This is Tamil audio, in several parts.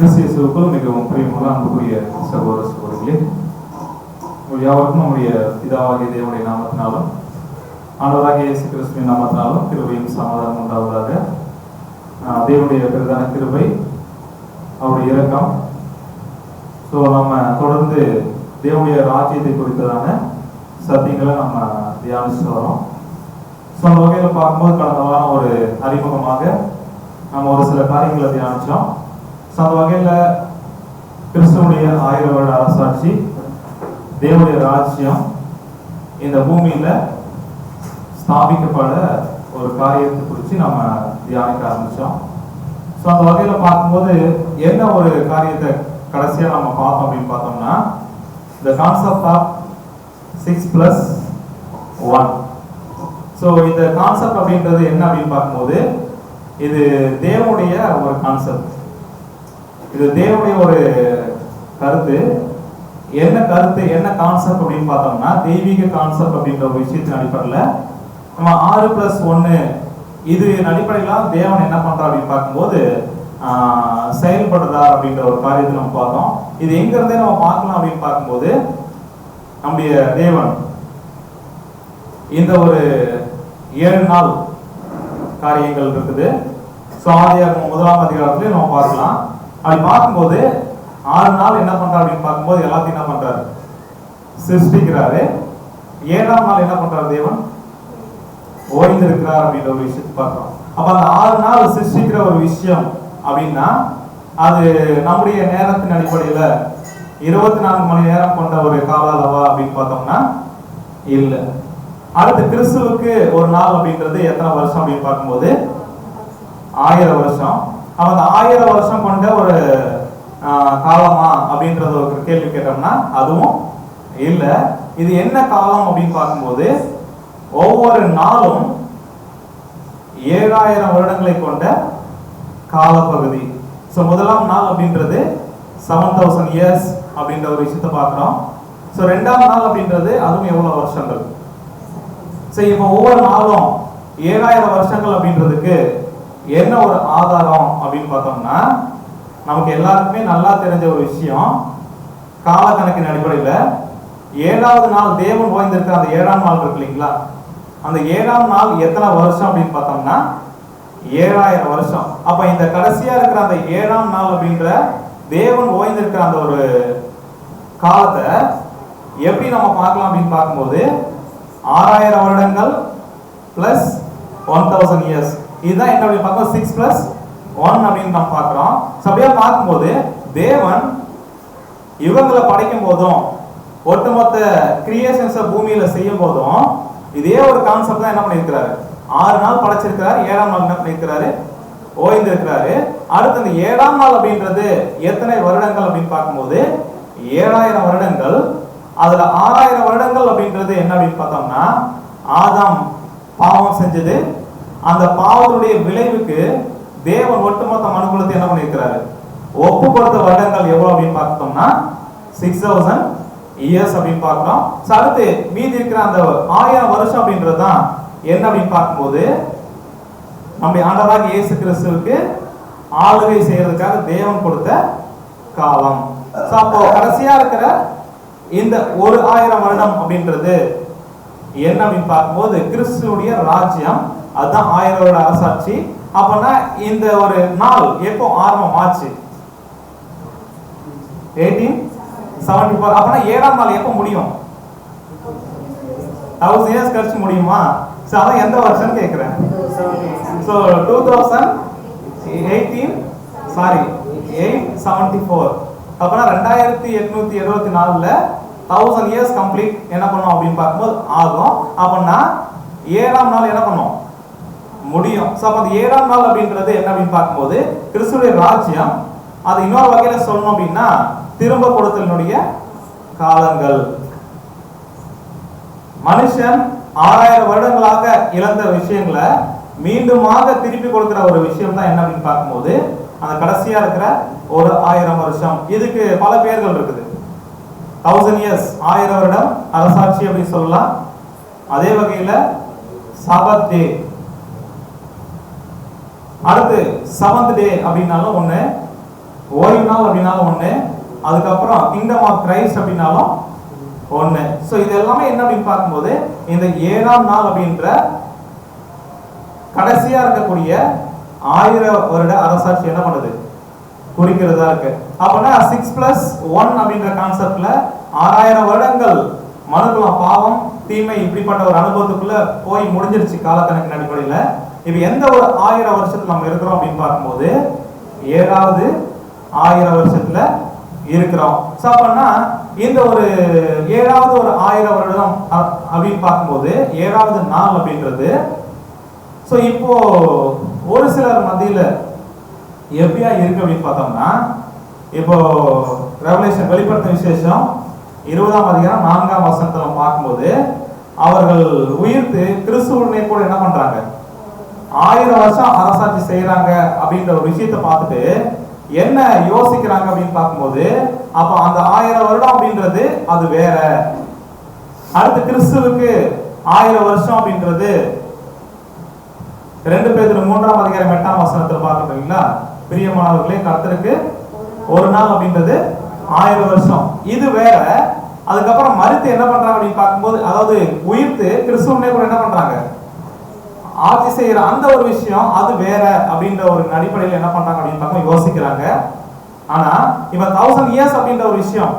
கிறிஸ்துவுக்குள் மிகவும் பிரியமுள்ள அன்புக்குரிய சகோதர சகோதரிகளே, யாவருக்கும் நம்முடைய பிதாவாகிய தேவனுடைய நாமத்தினாலும் ஆண்டவராகிய இயேசு கிறிஸ்துவின் நாமத்தினாலும் கிருபையும் சமாதானம் உண்டாவதாக. தேவனுடைய பிரதான கிருபை, அவருடைய இரக்கம். ஸோ நம்ம தொடர்ந்து தேவனுடைய ராஜ்யத்தை குறித்ததான சத்தியங்களை நம்ம தியானிச்சுட்டு வரோம். ஸோ அந்த வகையில் பார்க்கும்போது கடந்த வாரம் ஒரு அறிமுகமாக நம்ம ஒரு சில காரியங்களை தியானிச்சோம். ஸோ அந்த வகையில் கிறிஸ்துவனுடைய 1000 வருட அரசாட்சி, தேவனுடைய ராஜ்யம் இந்த பூமியில ஸ்தாபிக்கப்பட ஒரு காரியத்தை குறித்து நம்ம தியானிக்க ஆரம்பிச்சோம். ஸோ அந்த வகையில் பார்க்கும்போது என்ன ஒரு காரியத்தை கடைசியாக நம்ம பார்த்தோம் அப்படின்னு பார்த்தோம்னா, இந்த கான்செப்ட் ஆஃப் 6+1. ஸோ இந்த கான்செப்ட் அப்படின்றது என்ன அப்படின்னு பார்க்கும்போது, இது தேவனுடைய ஒரு கான்செப்ட், இது தேவனுடைய ஒரு கருத்து. என்ன கருத்து, என்ன கான்செப்ட் அப்படின்னு பார்த்தோம்னா, தெய்வீக கான்செப்ட் அப்படின்ற ஒரு விஷயத்தின் அடிப்படையில் நம்ம 6+1 இது அடிப்படையில் தேவன் என்ன பண்றா அப்படின்னு பார்க்கும்போது செயல்படுறார் அப்படின்ற ஒரு காரியத்தை நம்ம பார்த்தோம். இது எங்க இருந்தே நம்ம பார்க்கலாம் அப்படின்னு பார்க்கும்போது, நம்முடைய தேவன் இந்த ஒரு 7 நாள் காரியங்கள் இருக்குது. ஸோ ஆதியாகமம் 1ஆம் அதிகாரத்திலே நம்ம பார்க்கலாம். அப்படி பார்க்கும்போது 6 நாள் என்ன பண்றாரு அப்படின்னு பார்க்கும்போது எல்லாத்தையும் என்ன பண்றாரு, சிருஷ்டிக்கிறாரு. 7ஆம் நாள் என்ன பண்றாரு, தேவன் ஓய்ந்திருக்கிறார் அப்படின்ற ஒரு விஷயத்தை பார்க்கிறோம். அப்ப அந்த 6 நாள் சிருஷ்டிக்கிற ஒரு விஷயம் அப்படின்னா, அது நம்முடைய நேரத்தின் அடிப்படையில 24 மணி நேரம் கொண்ட ஒரு கால அளவா அப்படின்னு பார்த்தோம்னா இல்லை. அடுத்து கிறிஸ்துவுக்கு ஒரு நாள் அப்படின்றது எத்தனை வருஷம் அப்படின்னு பார்க்கும்போது 1000 வருஷம். அப்ப அந்த 1000 வருஷம் கொண்ட ஒரு காலமா அப்படின்றது ஒரு கேள்வி கேட்டோம்னா அதுவும் இல்லை. இது என்ன காலம் அப்படின்னு பார்க்கும்போது, ஒவ்வொரு நாளும் 7000 வருடங்களை கொண்ட காலப்பகுதி. ஸோ முதலாம் நாள் அப்படின்றது 7000 இயர்ஸ் அப்படின்ற ஒரு விஷயத்தை பார்க்குறோம். ஸோ 2ஆம் நாள் அப்படின்றது அதுவும் எவ்வளவு வருஷங்கள். ஸோ இப்போ ஒவ்வொரு நாளும் 7000 வருஷங்கள் அப்படின்றதுக்கு என்ன ஒரு ஆதாரம் அப்படின்னு பார்த்தோம்னா, நமக்கு எல்லாருக்குமே நல்லா தெரிஞ்ச ஒரு விஷயம், காலக்கணக்கின் அடிப்படையில் 7வது நாள் தேவன் ஓய்ந்திருக்க அந்த 7ஆம் நாள் இருக்கு இல்லைங்களா, அந்த 7ஆம் நாள் எத்தனை வருஷம் அப்படின்னு பார்த்தோம்னா 7000 வருஷம். அப்ப இந்த கடைசியா இருக்கிற அந்த 7ஆம் நாள் அப்படின்ற தேவன் ஓய்ந்திருக்கிற அந்த ஒரு காலத்தை எப்படி நம்ம பார்க்கலாம் அப்படின்னு பார்க்கும்போது 6000 வருடங்கள் பிளஸ் 1000 இயர்ஸ். இதுதான் என்ன அப்படின்னு பார்க்கணும், 6+1 அப்படின்னு நம்ம பார்க்கிறோம். அப்படியே பார்க்கும்போது தேவன் யுகங்களை படைக்கும் போதும் ஒட்டுமொத்த கிரியேஷன்ஸை பூமியில செய்யும் போதும் இதே ஒரு கான்செப்ட் தான் என்ன பண்ணியிருக்கிறாரு, 6 நாள் படைச்சிருக்கிறாரு, 7ஆம் நாள் என்ன பண்ணியிருக்கிறாரு, ஓய்ந்திருக்கிறாரு. அடுத்து இந்த 7ஆம் நாள் அப்படின்றது எத்தனை வருடங்கள் அப்படின்னு பார்க்கும்போது 7000 வருடங்கள். அதுல 6000 வருடங்கள் அப்படின்றது என்ன அப்படின்னு பார்த்தோம்னா, ஆதாம் பாவம் செஞ்சது, அந்த பாவத்துடைய விளைவுக்கு தேவன் ஒட்டுமொத்த மனுக்குலத்தை என்ன பண்ணியிருக்கிறாரு, ஒப்பு கொடுத்த வருடங்கள் எவ்வளவு அப்படின்னு பார்த்தோம்னா 6000 இயர்ஸ் அப்படின்னு பார்க்கிறோம். அடுத்து மீதி இருக்கிற அந்த 1000 வருஷம் அப்படின்றது தான் என்ன அப்படின்னு பார்க்கும்போது நம்முடைய ஆண்டவராகிய இயேசு கிறிஸ்துவுக்கு ஆளுகை செய்யறதுக்காக தேவன் கொடுத்த காலம். அப்போ கடைசியா இருக்கிற இந்த 1000 வருடம் அப்படின்றது என்ன அப்படின்னு பார்க்கும்போது கிறிஸ்துவுடைய ராஜ்யம், அதுதான் 1000 வருட அரசாட்சி. அப்பனா இந்த ஒரு நாள் எப்போ ஆரம்பம் ஆச்சு, 1874. அப்பனா 7ஆம் நாள் எப்போ முடியும், 1000 இயர்ஸ் கழிச்சு முடியுமா? சோ அதான் எந்த வருஷம் கேக்குறேன். சோ 874. அப்பனா 2874ல 1000 இயர்ஸ் கம்ப்ளீட் என்ன பண்ணும் அப்படின்னு பார்க்கும்போது ஆகும். அப்பனா 7ஆம் நாள் என்ன பண்ணும், முடியும். சோ அப்ப அந்த 7ஆம் நாள் அப்படின்றது என்ன அப்படின்னு பார்க்கும்போது கிறிஸ்துவுடைய ராஜ்யம். அது இன்னொரு வகையில சொல்லணும் அப்படின்னா திரும்ப கொடுத்தலினுடைய காலங்கள். மனுஷன் 6000 வருடங்களாக இழந்த விஷயங்களை மீண்டுமாக திருப்பி கொடுக்கிற ஒரு விஷயம் தான் என்ன அப்படின்னு பார்க்கும்போது அந்த கடைசியா இருக்கிற ஒரு 1000 வருஷம். இதுக்கு பல பெயர்கள் இருக்குது. 1000 இயர்ஸ் 1000 வருடம் அரசாட்சி அப்படின்னு சொல்லலாம். அதே வகையில சாபத் டே, அடுத்து 7th டே அப்படின்னாலும் ஒண்ணு, ஓய்வு நாள் அப்படின்னாலும் ஒண்ணு, அதுக்கப்புறம் கிங்டம் ஆஃப் கிரைஸ்ட் அப்படின்னாலும் ஒண்ணு. சோ இது எல்லாமே என்ன அப்படின்னு பார்க்கும்போது இந்த 7ஆம் நாள் அப்படின்ற கடைசியா இருக்கக்கூடிய 1000 வருட அரசாட்சி என்ன பண்ணுது, குறிக்கிறதா இருக்கு. அப்பனா 6+1 அப்படின்ற கான்செப்ட்ல 6000 வருடங்கள் மனுக்குலம் பாவம் தீமை இப்படிப்பட்ட ஒரு அனுபவத்துக்குள்ள போய் முடிஞ்சிருச்சு காலக்கணக்கின் அடிப்படையில. இப்ப எந்த ஒரு 1000 வருஷத்துல நம்ம இருக்கிறோம் அப்படின்னு பார்க்கும்போது 7வது 1000 வருஷத்துல இருக்கிறோம். சோ அப்பனா இந்த ஒரு 7வது ஒரு 1000 வருடம் அப்படின்னு பார்க்கும்போது 7வது நாள் அப்படின்றது சோ இப்போ ஒரு சிலர் மத்தியில எப்படியா இருக்கு அப்படின்னு பார்த்தோம்னா, இப்போ ரெவலேஷன் வெளிப்படுத்தின விசேஷம் 20ஆம் அதிகாரம் 4ஆம் வசனத்துல பார்க்கும்போது அவர்கள் உயிர்த்து கிறிஸ்துவுடனே கூட என்ன பண்றாங்க, 1000 வருஷம் அரசாட்சி செய்யறாங்க அப்படின்ற ஒரு விஷயத்தை பார்த்துட்டு என்ன யோசிக்கிறாங்க அப்படின்னு பார்க்கும்போது, அப்ப அந்த 1000 வருடம் அப்படின்றது அது வேற. அடுத்து கிறிஸ்துவுக்கு 1000 வருஷம் அப்படின்றது 2 பேதுரு 3ஆம் அதிகாரம் 8ஆம் வசனத்துல பார்க்கறீங்களா, பிரியமானவர்களே கர்த்தருக்கு ஒரு நாள் அப்படின்றது 1000 வருஷம், இது வேற. அதுக்கப்புறம் மரித்து என்ன பண்றாங்க அப்படின்னு பார்க்கும்போது, அதாவது உயிர்த்து கிறிஸ்துவனே கூட என்ன பண்றாங்க, ஆட்சி செய்யற அந்த ஒரு விஷயம் அது வேற அப்படின்ற ஒரு அடிப்படையில் என்ன பண்றாங்க அப்படின்னு பார்க்க யோசிக்கிறாங்க. ஆனா இப்ப 1000 இயர்ஸ் அப்படின்ற ஒரு விஷயம்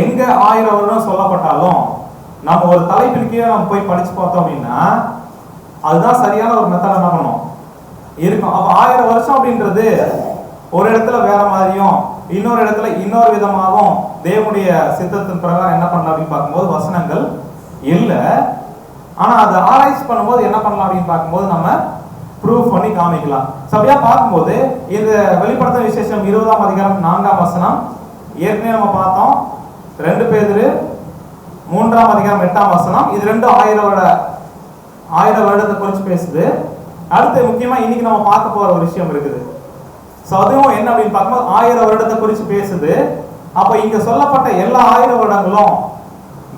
எங்க 1000 வருடம் சொல்லப்பட்டாலும் நம்ம ஒரு தலைப்பின் கீழே நம்ம போய் படிச்சு பார்த்தோம் அப்படின்னா அதுதான் சரியான ஒரு மெத்தட் என்ன பண்ணும் இருக்கும். அப்ப 1000 வருஷம் அப்படின்றது ஒரு இடத்துல வேற மாதிரியும் இன்னொரு இடத்துல இன்னொரு விதமாகவும் தேவனுடைய சித்தத்தின் பிரகாரம் என்ன பண்ணலாம் அப்படின்னு பார்க்கும்போது வசனங்கள் இல்ல. ஆனா அதை ஆராய்ச்சி பண்ணும்போது என்ன பண்ணலாம் அப்படின்னு பார்க்கும்போது நம்ம ப்ரூஃப் பண்ணி காமிக்கலாம். அப்படியா பார்க்கும்போது இந்த வெளிப்படுத்தின விசேஷம் 20ஆம் அதிகாரம் 4ஆம் வசனம் ஏற்கனவே நம்ம பார்த்தோம். 2 பேதுரு 3ஆம் அதிகாரம் 8ஆம் வசனம் இது ரெண்டும் 1000 வருடத்தை குறித்து பேசுது. அடுத்து முக்கியமா இன்னைக்கு நம்ம பார்க்க போற ஒரு விஷயம் இருக்குது. அதுவும் என்ன அப்படின்னு பார்க்கும்போது 1000 வருடத்தை குறித்து பேசுது. அப்ப இங்க சொல்லப்பட்ட எல்லா 1000 வருடங்களும்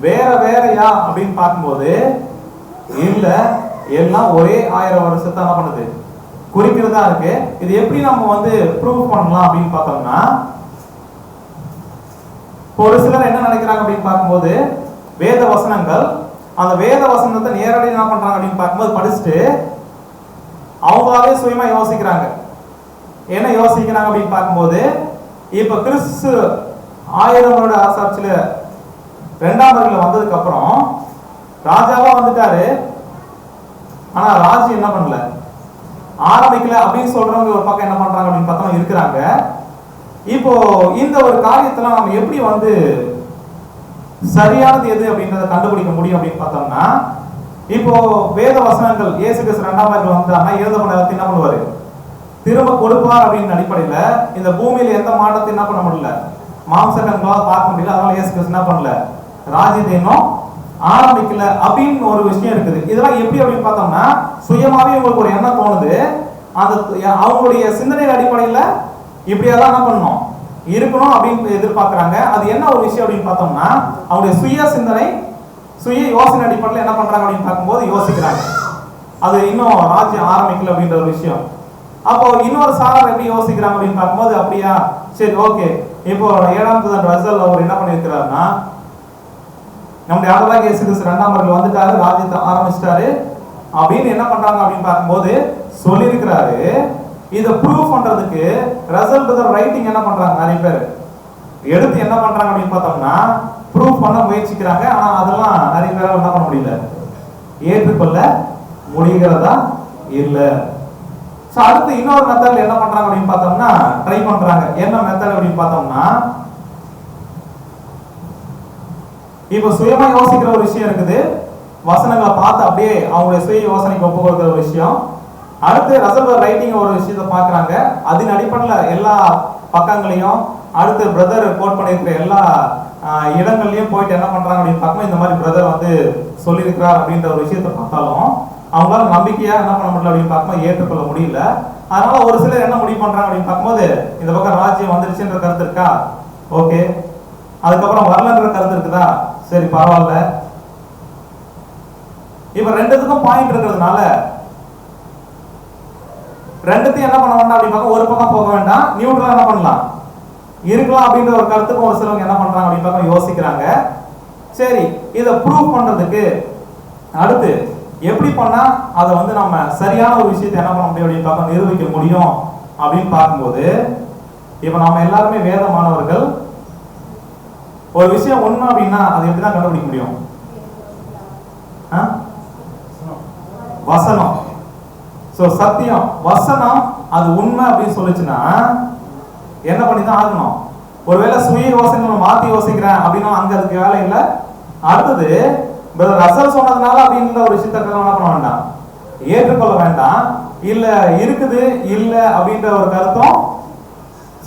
வேற வேறையா அப்படின்னு பார்க்கும்போது இல்ல, எல்லாம் ஒரே 1000 வருஷத்தை என்ன பண்ணுது குறிக்கிறதா இருக்கு. இது எப்படி நம்ம ப்ரூவ் பண்ணலாம் அப்படின்னு பார்த்தோம்னா, ஒரு சிலர் என்ன நினைக்கிறாங்க அப்படின்னு பார்க்கும்போது வேத வசனங்கள் அந்த வேத வசனத்தை நேரடியாக என்ன பண்றாங்க அப்படின்னு பார்க்கும்போது படிச்சுட்டு அவங்களாவே சுயமா யோசிக்கிறாங்க. என்ன யோசிக்கிறாங்க அப்படின்னு பார்க்கும்போது இப்ப கிறிஸ்து 1000 வருட அரசாட்சியில 2ஆம் வருகையில வந்ததுக்கு அப்புறம் ராஜாவா வந்துட்டாரு. ஆனா ராஜ்யம் என்ன பண்ணல, ஆரம்பிக்கல அப்படின்னு சொல்றவங்க ஒரு பக்கம் என்ன பண்றாங்க அப்படின்னு பார்த்தா இருக்கிறாங்க. இப்போ இந்த ஒரு காரியத்தெல்லாம் நம்ம எப்படி சரியானது எது அப்படின்றத கண்டுபிடிக்க முடியும் அப்படின்னு பார்த்தோம்னா, இப்போ வேத வசனங்கள் இயேசு கிறிஸ்து 2ஆம் வருகையில வந்தாருன்னா எழுதப்பட்ட எல்லாத்தையும் என்ன பண்ணுவாரு, திரும்ப கொடுப்பார் அப்படின்னு அடிப்படையில இந்த பூமியில எந்த மாற்றத்தையும் என்ன பண்ண முடியல, மாம்சங்களால் பார்க்க முடியல. அதனால இயேசு கிறிஸ்து என்ன பண்ணல, ராஜ்யத்தை இன்னும் ஆரம்பிக்கல அப்படின்னு ஒரு விஷயம் இருக்குது. இதெல்லாம் எப்படி அப்படின்னு பார்த்தோம்னா சுயமாவே உங்களுக்கு ஒரு எண்ணம் தோணுது. அந்த அவங்களுடைய சிந்தனை அடிப்படையில இப்படியெல்லாம் என்ன பண்ணணும் இருக்கணும் அப்படின்னு எதிர்பார்க்கிறாங்க. அது என்ன ஒரு விஷயம் அப்படின்னு பார்த்தோம்னா அவங்களுடைய சுய சிந்தனை சுய யோசனை அடிப்படையில் என்ன பண்றாங்க அப்படின்னு பார்க்கும்போது யோசிக்கிறாங்க அது இன்னும் ராஜ்யம் ஆரம்பிக்கல அப்படின்ற ஒரு விஷயம். அப்போ இன்னொரு சாரார் எப்படி யோசிக்கிறாங்க அப்படின்னு பார்க்கும்போது, அப்படியா சரி ஓகே, இப்போ 7ஆம் தூதன் ரசல் அவர் என்ன பண்ணிருக்கிறாருன்னா நம்முடைய ஆண்டவராகிய இயேசு கிறிஸ்து 2ஆம் வருகையில வந்துட்டாரு, ராஜ்யத்தை ஆரம்பிச்சிட்டாரு அப்படின்னு என்ன பண்றாங்க அப்படின்னு பார்க்கும்போது சொல்லியிருக்கிறாரு. இதை ப்ரூவ் பண்றதுக்கு ரசல் பிரதர் ரைட்டிங் என்ன பண்றாங்க, நிறைய பேர் எடுத்து என்ன பண்றாங்க அப்படின்னு பார்த்தோம்னா ப்ரூவ் பண்ண முயற்சிக்கிறாங்க. ஆனா அதெல்லாம் நிறைய பேரால் என்ன பண்ண முடியல, ஏற்றுக்கொள்ள முடிகிறதா இல்ல. அடுத்து இன்னொரு மெத்தட்ல என்ன பண்றாங்க அப்படின்னு பார்த்தோம்னா ட்ரை பண்றாங்க. என்ன மெத்தட் அப்படின்னு பார்த்தோம்னா, இப்ப சுயமா யோசிக்கிற ஒரு விஷயம் இருக்குது, வசனங்களை பார்த்து அப்படியே அவங்களுடைய சுய யோசனைக்கு ஒப்பு கொடுக்கிற ஒரு விஷயம். அடுத்து ரசல் ரைட்டிங் ஒரு விஷயத்தை பாக்குறாங்க, அதன் அடிப்படையில் எல்லா பக்கங்களையும் அடுத்து பிரதர் கோட் பண்ணியிருக்கிற எல்லா இடங்கள்லயும் போயிட்டு என்ன பண்றாங்க அப்படின்னு பார்க்கும்போது இந்த மாதிரி பிரதர் சொல்லியிருக்கிறார் அப்படின்ற ஒரு விஷயத்தை பார்த்தாலும் அவங்களால நம்பிக்கையா என்ன பண்ண முடியல அப்படின்னு பார்க்கும்போது ஏற்றுக்கொள்ள முடியல. அதனால ஒரு சிலர் என்ன முடிவு பண்றாங்க அப்படின்னு பார்க்கும்போது இந்த பக்கம் ராஜ்யம் வந்துருச்சுன்ற கருத்து இருக்கா, ஓகே, அதுக்கப்புறம் வரலன்ற கருத்து இருக்குதா, சரி பரவாயில்ல. இப்ப ரெண்டுத்துக்கும் பாயிண்ட் இருக்கிறதுனால ரெண்டுத்தையும் என்ன பண்ண வேண்டாம் அப்படின்னு பார்க்க ஒரு பக்கம் போக வேண்டாம், நியூட்ரலா என்ன பண்ணலாம் இருக்கலாம் அப்படின்ற ஒரு கருத்துக்கு ஒரு சிலவங்க என்ன பண்றாங்க அப்படின்னு பார்க்க யோசிக்கிறாங்க. சரி, இதை ப்ரூவ் பண்றதுக்கு அடுத்து எப்படி பண்ணா அதை வந்து நம்ம சரியான ஒரு விஷயத்தை என்ன பண்ண முடியும் அப்படின்னு பார்க்க நிரூபிக்க முடியும் அப்படின்னு பார்க்கும்போது, இப்ப நம்ம எல்லாருமே வேத மாணவர்கள். ஒரு விஷயம் உண்மை அப்படின்னா அது எப்படிதான் கண்டுபிடிக்க முடியும்? வசனம். சோ சத்தியம் வசனம் அது உண்மை அப்படின்னு சொல்லுச்சுன்னா என்ன பண்ணிதான் ஆகணும்? ஒருவேளை சுய யோசனை மாத்தி யோசிக்கிறேன் அப்படின்னா அங்க அதுக்கு வேலை இல்லை. அடுத்தது ரசல் சொன்னதுனால அப்படின்ற ஒரு விஷயத்த என்ன பண்ண வேண்டாம், ஏற்றுக்கொள்ள வேண்டாம். இல்ல இருக்குது இல்ல அப்படின்ற ஒரு கருத்தும்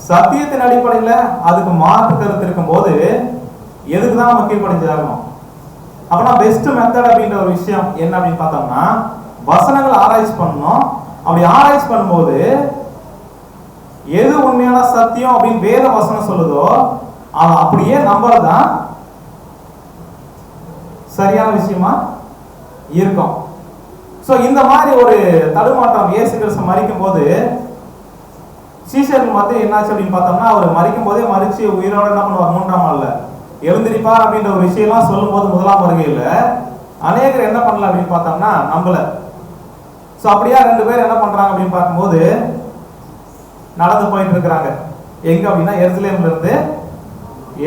சத்தியத்தின் அடிப்படையில அதுக்கு மாற்று கருத்து இருக்கும் போது எதுக்குதான் நம்ம கீழ்ப்படிஞ்சாகணும்? அப்படின்னா பெஸ்ட் மெத்தட் அப்படின்ற ஒரு விஷயம் என்ன அப்படின்னு பார்த்தோம்னா, வசனங்கள் ஆராய்ச்சி பண்ணணும். அப்படி ஆராய்ச்சி பண்ணும்போது எது உண்மையான சத்தியம் அப்படின்னு வேத வசனம் சொல்லுதோ அவன் அப்படியே நம்புறதுதான் சரியான விஷயமா இருக்கும். சோ இந்த மாதிரி ஒரு தடுமாற்றம் இயேசு கிறிஸ்து மரிக்கும் போது சீஷர்கள் மத்திய என்னாச்சு அப்படின்னு பார்த்தோம்னா, அவர் மரிக்கும் போதே மரிச்சு உயிரோட என்ன பண்ணுவார், 3ஆம் நாள்ல எழுந்திருப்பார் அப்படின்ற ஒரு விஷயம்லாம் சொல்லும் போது முதலாம் வருகையில அநேகர் என்ன பண்ணல அப்படின்னு பார்த்தோம்னா நம்பல. சோ அப்படியா 2 பேர் என்ன பண்றாங்க அப்படின்னு பார்க்கும்போது நடந்து போயிட்டு இருக்கிறாங்க. எங்க அப்படின்னா எருசலேம்ல இருந்து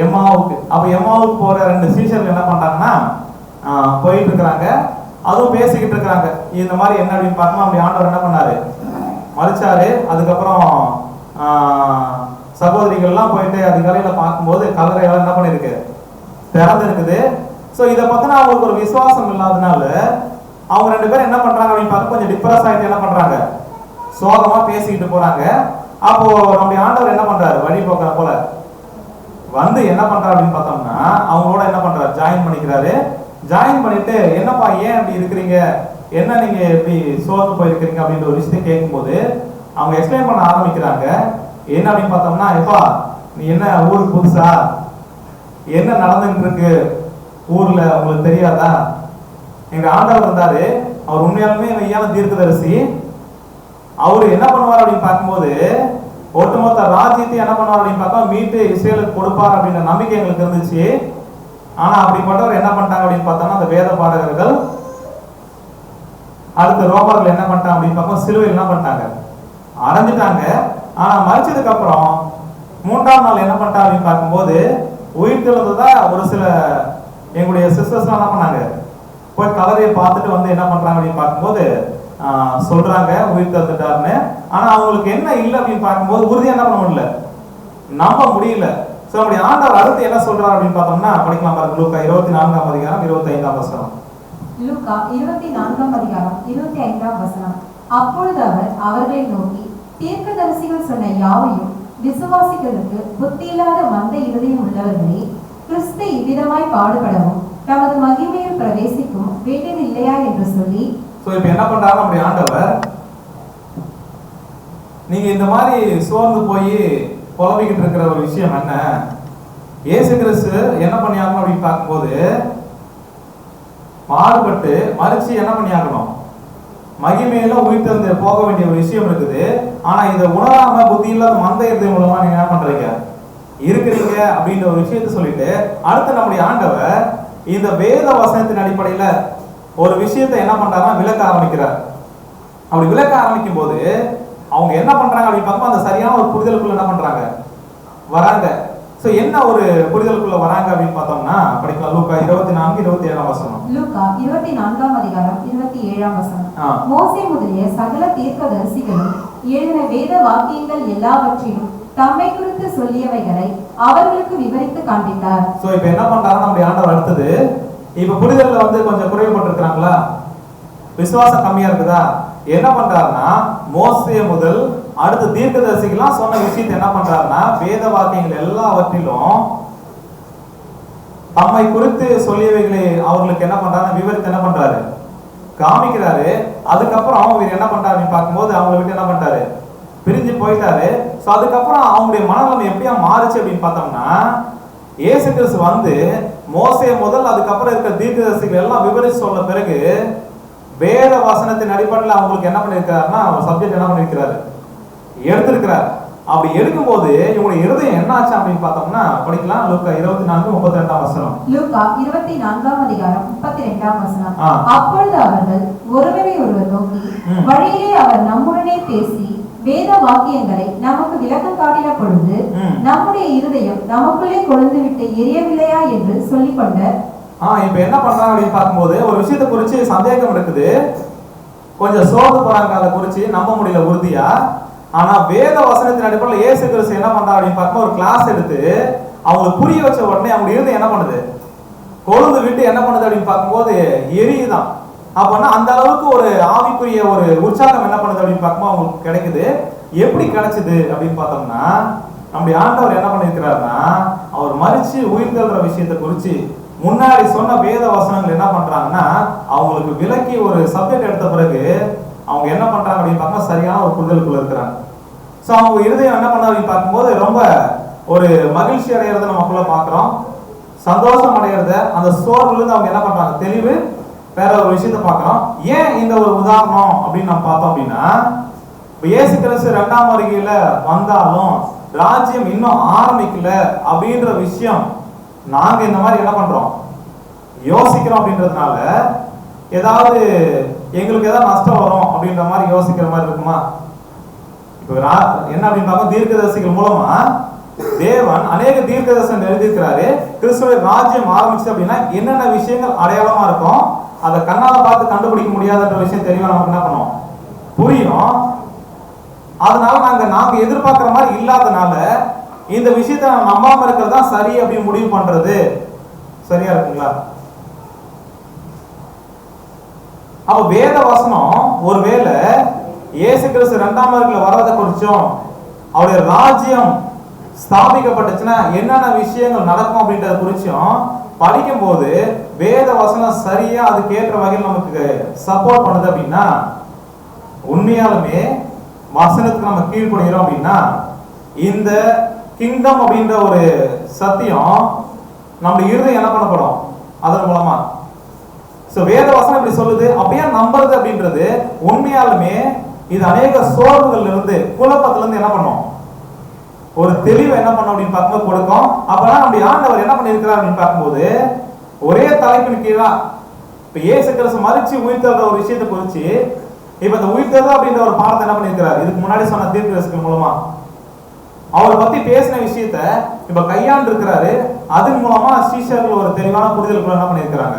எம்மாவுக்கு. அப்ப எம்மாவுக்கு போற 2 சீஷர்கள் என்ன பண்றாங்கன்னா போயிட்டு இருக்கிறாங்க. அதுவும் பேசிக்கிட்டு இருக்கிறாங்க. இந்த மாதிரி என்ன அப்படின்னு பார்த்தோம்னா அப்படி ஆண்டவர் என்ன பண்ணாரு, மறிச்சாரு. அதுக்கப்புறம் சகோதரிகள்லாம் போயிட்டு அதிகாலையில பார்க்கும்போது கல்லறையெல்லாம் என்ன பண்ணிருக்கு, திறந்து இருக்குது. ஸோ இதை பத்தின அவங்களுக்கு ஒரு விசுவாசம் இல்லாதனால அவங்க 2 பேரும் என்ன பண்றாங்க அப்படின்னு பார்த்து கொஞ்சம் டிப்ரெஸ் ஆகிட்டு என்ன பண்றாங்க, சோகமா பேசிக்கிட்டு போறாங்க. அப்போ நம்முடைய ஆண்டவர் என்ன பண்றாரு, வழி போக்குற போல வந்து என்ன பண்றாரு அப்படின்னு பார்த்தோம்னா அவங்களோட என்ன பண்றாரு, ஜாயின் பண்ணிக்கிறாரு. ஜாயின் பண்ணிட்டு என்னப்பா ஏன் அப்படி இருக்கிறீங்க, என்ன நீங்க எப்படி சோர்ந்து போயிருக்கிறீங்க அப்படின்ற ஒரு விஷயத்தை கேட்கும்போது அவங்க எக்ஸ்பிளைன் பண்ண ஆரம்பிக்கிறாங்க. என்ன அப்படின்னு பார்த்தோம்னா, எப்பா நீ என்ன ஊருக்கு புதுசா, என்ன நடந்துட்டு இருக்கு ஊர்ல உங்களுக்கு தெரியாதா? எங்க ஆண்டவர் இருந்தாரு, அவர் உண்மையாலுமே மெய்யான தீர்க்கதரிசி. அவரு என்ன பண்ணுவார் அப்படின்னு பார்க்கும்போது ஒட்டுமொத்த ராஜ்யத்தை என்ன பண்ணுவார் அப்படின்னு பார்த்தா மீட்டு இஸ்ரேலுக்கு கொடுப்பார் அப்படின்ற நம்பிக்கை எங்களுக்கு இருந்துச்சு. ஆனா அப்படிப்பட்டவர் என்ன பண்ணிட்டாங்க அப்படின்னு பார்த்தோம்னா அந்த வேத பாடகர்கள் அடுத்த ரோமர்கள் என்ன பண்ணிட்டாங்க அப்படின்னு பார்த்தா சிலுவையில் என்ன பண்ணிட்டாங்க, அடைஞ்சிட்டாங்க. ஆனா மறிச்சதுக்கு அப்புறம் 3ஆம் நாள் என்ன பண்ணிட்டாங்க அப்படின்னு பார்க்கும்போது உயிர் தெழுந்ததா ஒரு சில எங்களுடைய சிஸ்டர்ஸ் என்ன பண்ணாங்க, போய் கலரையை பார்த்துட்டு வந்து என்ன பண்றாங்க அப்படின்னு பார்க்கும்போது சொல்றாங்க உயிர் தெழுந்துட்டாருன்னு. ஆனா அவங்களுக்கு என்ன இல்லை அப்படின்னு பார்க்கும்போது உறுதியா என்ன பண்ண முடியல, நம்ப முடியல. சோ அப்படி ஆண்டவர் அடுத்து என்ன சொல்றாரு அப்படின்னு பார்த்தோம்னா படிக்கலாம் பாருங்க. லூக்கா 24ஆம் அதிகாரம் 25ஆம் வசனம். லூக்கா 24ஆம் அதிகாரம் 25ஆம் வசனம். அப்பொழுது அவர் அவர்களை நோக்கி, தீர்க்கதரிசிகள் சொன்ன யாவையும் விசுவாசிகளுக்கு புத்தியில்லாத மந்த இருதயம் உள்ளவர்களே, கிறிஸ்து இவ்விதமாய் பாடுபடவும் தமது மகிமையில் பிரவேசிக்கும் வேண்டியது இல்லையா என்று சொல்லி. சோ இப்ப என்ன பண்றாரு நம்முடைய ஆண்டவர், நீங்க இந்த மாதிரி சோர்ந்து போய் புலம்பிக்கிட்டு இருக்கிற ஒரு விஷயம் என்ன, இயேசு கிறிஸ்து என்ன பண்ணியாகணும் அப்படின்னு பார்க்கும்போது மாறுபட்டு மறிச்சு என்ன பண்ணியாகணும், மகிமையில உயிர்த்தெழுந்து போக வேண்டிய ஒரு விஷயம் இருக்குது. ஆனா இதை உணராம புத்தி இல்லாத மந்த இருதயம் மூலமா நீங்க என்ன பண்றீங்க இருக்கிறீங்க அப்படின்ற ஒரு விஷயத்த சொல்லிட்டு அடுத்து நம்முடைய ஆண்டவர் இந்த வேத வசனத்தின் அடிப்படையில ஒரு விஷயத்தை என்ன பண்றாருன்னா விளக்க ஆரம்பிக்கிறார். அப்படி விளக்க ஆரம்பிக்கும் போது அவங்க என்ன பண்றாங்க அப்படின்னு பார்க்கும்போது அந்த சரியான ஒரு புரிதலுக்குள்ள என்ன பண்றாங்க வராங்க. சோ என்ன ஒரு புரிதலுக்குள்ள வராங்க அப்படின்னு பார்த்தோம்னா படிக்கலாம். லூக்கா 24:27ஆம் வசனம். லூக்கா 24ஆம் அதிகாரம் 27ஆம் வசனம். மோசே முதலிய சகல தீர்க்கதரிசிகளும் எழுதின வேத வாக்கியங்கள் எல்லாவற்றையும் தம்மை குறித்து சொல்லியவைகளை அவர்களுக்கு விவரித்து காண்பித்தார். சோ இப்போ என்ன பண்றாங்க நம்முடைய ஆண்டவர் அடுத்தது, இப்ப புரிதல்ல வந்து கொஞ்சம் குறைவுபட்டிருக்கிறாங்களா, விசுவாசம் கம்மியா இருக்குதா, என்ன பண்றாருன்னா மோசே முதல் அடுத்த தீர்க்கதரிசிகள்லாம் சொன்ன விஷயத்தை என்ன பண்றாருன்னா வேத வாக்கியங்கள் எல்லாவற்றிலும் தம்மை குறித்து சொல்லியவைகளை அவர்களுக்கு என்ன பண்றாரு விவரித்து என்ன பண்றாரு காமிக்கிறாரு. அதுக்கப்புறம் அவங்க என்ன பண்றாருன்னு பார்க்கும்போது அவங்களை விட்டு என்ன பண்றாரு பிரிஞ்சு போயிட்டாரு. சோ அதுக்கப்புறம் அவங்களுடைய மனநிலைமை எப்படியா மாறுச்சு அப்படின்னு பார்த்தோம்னா இயேசு கிறிஸ்து வந்து மோசே முதல் அதுக்கப்புறம் இருக்கிற தீர்க்கதரிசிகள் எல்லாம் விவரிச்சு சொன்ன பிறகு வேத வசனத்தின் அடிப்படையில் அவங்களுக்கு என்ன பண்ணிருக்காருன்னா அவர் சப்ஜெக்ட் என்ன பண்ணிருக்கிறாரு, எடுத்திருக்கிறார். அப்படி எடுக்கும்போது இவங்களுடைய இருதயம் என்ன ஆச்சு அப்படின்னு பார்த்தோம்னா படிக்கலாம். லூக்கா 24:32 வசனம். லூக்கா 24:32 வசனம். அப்பொழுது அவர்கள் ஒருவரை ஒருவர் நோக்கி, வழியிலே அவர் நம்முடனே பேசி வேத வாக்கியங்களை நமக்கு விளக்கம் காட்டின பொழுது நம்முடைய இருதயம் நமக்குள்ளே கொழுந்து விட்டு எரியவில்லையா என்று சொல்லிக் கொண்ட. இப்ப என்ன பண்றாங்க அப்படின்னு பார்க்கும்போது ஒரு விஷயத்தை குறிச்சு சந்தேகம் இருக்குது, கொஞ்சம் சோர்ந்து போறாங்க, அதை குறிச்சு நம்ப முடியல உறுதியா. ஆனா வேத வசனத்தின் அடிப்படையில் இயேசு கிறிஸ்து என்ன பண்றாங்க அப்படின்னு பார்க்கும்போது ஒரு கிளாஸ் எடுத்து அவங்களுக்கு புரிய வச்ச உடனே அவங்க இருதயம் என்ன பண்ணுது, கொழுந்து விட்டு என்ன பண்ணுது அப்படின்னு பார்க்கும்போது எரியுதான். அப்பனா அந்த அளவுக்கு ஒரு ஆவிக்குரிய ஒரு உற்சாகம் என்ன பண்ணுது அப்படின்னு பார்க்கும்போது அவங்களுக்கு கிடைக்குது. எப்படி கிடைச்சது அப்படின்னு பார்த்தோம்னா நம்முடைய ஆண்டவர் என்ன பண்ணிருக்கிறாருன்னா அவர் மரிச்சு உயிர்த்தெழுற விஷயத்தை குறிச்சு முன்னாடி சொன்ன வேத வசனங்கள் என்ன பண்றாங்கன்னா அவங்களுக்கு விலக்கி ஒரு சப்ஜெக்ட் எடுத்த பிறகு அவங்க என்ன பண்றாங்க அப்படின்னு பார்த்தா சரியான ஒரு புரிதலுக்குள்ள இருக்கிறாங்க. ஸோ அவங்க இருதயம் என்ன பண்ண அப்படின்னு பார்க்கும்போது ரொம்ப ஒரு மகிழ்ச்சி அடைகிறத நமக்குள்ள பார்க்குறோம், சந்தோஷம் அடைகிறத, அந்த சோர்வுல இருந்து அவங்க என்ன பண்றாங்க தெளிவு வேற ஒரு விஷயத்த பார்க்கிறோம். ஏன் இந்த ஒரு உதாரணம் அப்படின்னு நம்ம பார்த்தோம் அப்படின்னா இயேசு கிறிஸ்து 2ஆம் வருகையில வந்தாலும் ராஜ்யம் இன்னும் ஆரம்பிக்கல அப்படின்ற விஷயம் நாங்க இந்த மாதிரி என்ன பண்றோம் யோசிக்கிறோம். அப்படின்றதுனால ஏதாவது எங்களுக்கு ஏதாவது நஷ்டம் வரும் அப்படின்ற மாதிரி யோசிக்கிற மாதிரி இருக்குமா? இப்போ என்ன அப்படின்னு பார்க்க தீர்க்கதரிசிகள் மூலமா தேவன் அநேக தீர்க்கதரிசனம் எழுதியிருக்கிறாரு. கிறிஸ்துவ ராஜ்யம் ஆரம்பிச்சு அப்படின்னா என்னென்ன விஷயங்கள் அடையாளமா இருக்கும் அதை கண்ணால பார்த்து கண்டுபிடிக்க முடியாதுன்ற விஷயம் தெளிவா நமக்கு என்ன பண்ணும் புரியும். அதனால நாங்க எதிர்பார்க்கிற மாதிரி இல்லாதனால இந்த விஷயத்தை நான் நம்பாம இருக்கிறதா சரி அப்படின்னு முடிவு பண்றது சரியா இருக்குங்களா? அப்ப வேத வசனம் ஒருவேளை இயேசு கிறிஸ்து 2ஆம் வருகையில வர்றதை குறிச்சும் அவருடைய ராஜ்யம் ஸ்தாபிக்கப்பட்டுச்சுன்னா என்னென்ன விஷயங்கள் நடக்கும் அப்படின்றத குறிச்சும் படிக்கும் போது வேத வசனம் சரியா அதுக்கு ஏற்ற வகையில் நமக்கு சப்போர்ட் பண்ணுது அப்படின்னா உண்மையாலுமே வசனத்துக்கு நம்ம கீழ்ப்படுகிறோம் அப்படின்னா இந்த கிங்டம் அப்படின்ற ஒரு சத்தியம் நம்முடைய இருதயம் என்ன பண்ணப்படும் அதன் மூலமா. வேத வசனம் இப்படி சொல்லுது அப்படியே நம்புறது அப்படின்றது உண்மையாலுமே இது அநேக சோர்வுகள்ல இருந்து குழப்பத்துல இருந்து என்ன பண்ணும் ஒரு தெளிவை என்ன பண்ணும் அப்படின்னு பார்க்கும்போது கொடுக்கும். அப்பதான் நம்முடைய ஆண்டவர் என்ன பண்ணிருக்கிறார் அப்படின்னு பார்க்கும்போது ஒரே தலைப்பின் கீழா இப்ப இயேசு கிறிஸ்து மரிச்சு உயிர்த்தெழுற ஒரு விஷயத்தை குறிச்சு இப்ப இந்த உயிர்த்தெழுற அப்படின்ற ஒரு பாடத்தை என்ன பண்ணிருக்கிறார் இதுக்கு முன்னாடி சொன்ன தீர்க்கதரிசிகள் மூலமா அவரை பத்தி பேசின விஷயத்த இப்ப கையாண்டு இருக்கிறாரு. அதன் மூலமா சீஷர்கள் ஒரு தெளிவான புரிதலுக்குள்ள என்ன பண்ணிருக்கிறாங்க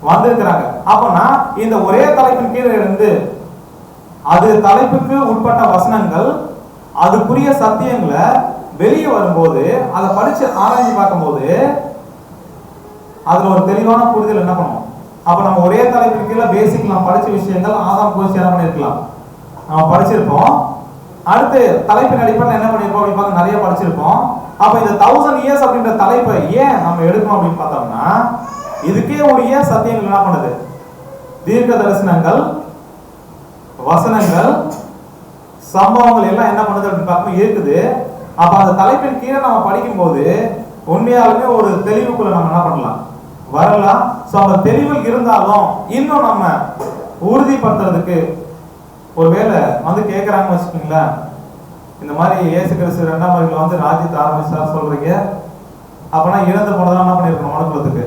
வந்திருக்கிறாங்க. அப்பனா இந்த ஒரே தலைப்பின் கீழே இருந்து அது தலைப்புக்கு உட்பட்ட வசனங்கள் அதுக்குரிய சத்தியங்களை வெளியே வரும்போது அதை படிச்சு ஆராய்ச்சி பார்க்கும்போது அதுல ஒரு தெளிவான புரிதல் என்ன பண்ணும். அப்ப நம்ம ஒரே தலைப்பின் கீழே பேசிக் நம்ம படிச்ச விஷயங்கள் ஆதாம் குறிச்சு என்ன பண்ணிருக்கலாம் நம்ம படிச்சிருப்போம். அடுத்து தலைப்பின் அடிப்படையில் என்ன பண்ணிருப்போம் அப்படின்னு பார்க்க நிறைய படிச்சிருப்போம். அப்ப இந்த 1000 இயர்ஸ் அப்படின்ற தலைப்பை ஏன் நம்ம எடுக்கணும் அப்படின்னு பார்த்தோம்னா இதுக்கே உரிய சத்தியங்கள் என்ன பண்ணுது தீர்க்க தரிசனங்கள் வசனங்கள் சம்பவங்கள் எல்லாம் என்ன பண்ணுது அப்படின்னு பார்க்கும் இருக்குது. அப்ப அந்த தலைப்பின் கீழே நம்ம படிக்கும் போது உண்மையாலுமே ஒரு தெளிவுக்குள்ள நம்ம என்ன பண்ணலாம் வரலாம். சோ அந்த தெளிவு இருந்தாலும் இன்னும் நம்ம உறுதிப்படுத்துறதுக்கு ஒருவேளை வந்து கேட்கறாங்கன்னு வச்சுக்கோங்களேன், இந்த மாதிரி இயேசு கிறிஸ்து 2ஆம் வருகையில வந்து ராஜ்யத்தை ஆரம்பிச்சா சொல்றீங்க, அப்பனா இறந்து போனதெல்லாம் என்ன பண்ணிருக்கணும் மனுக்குலத்துக்கு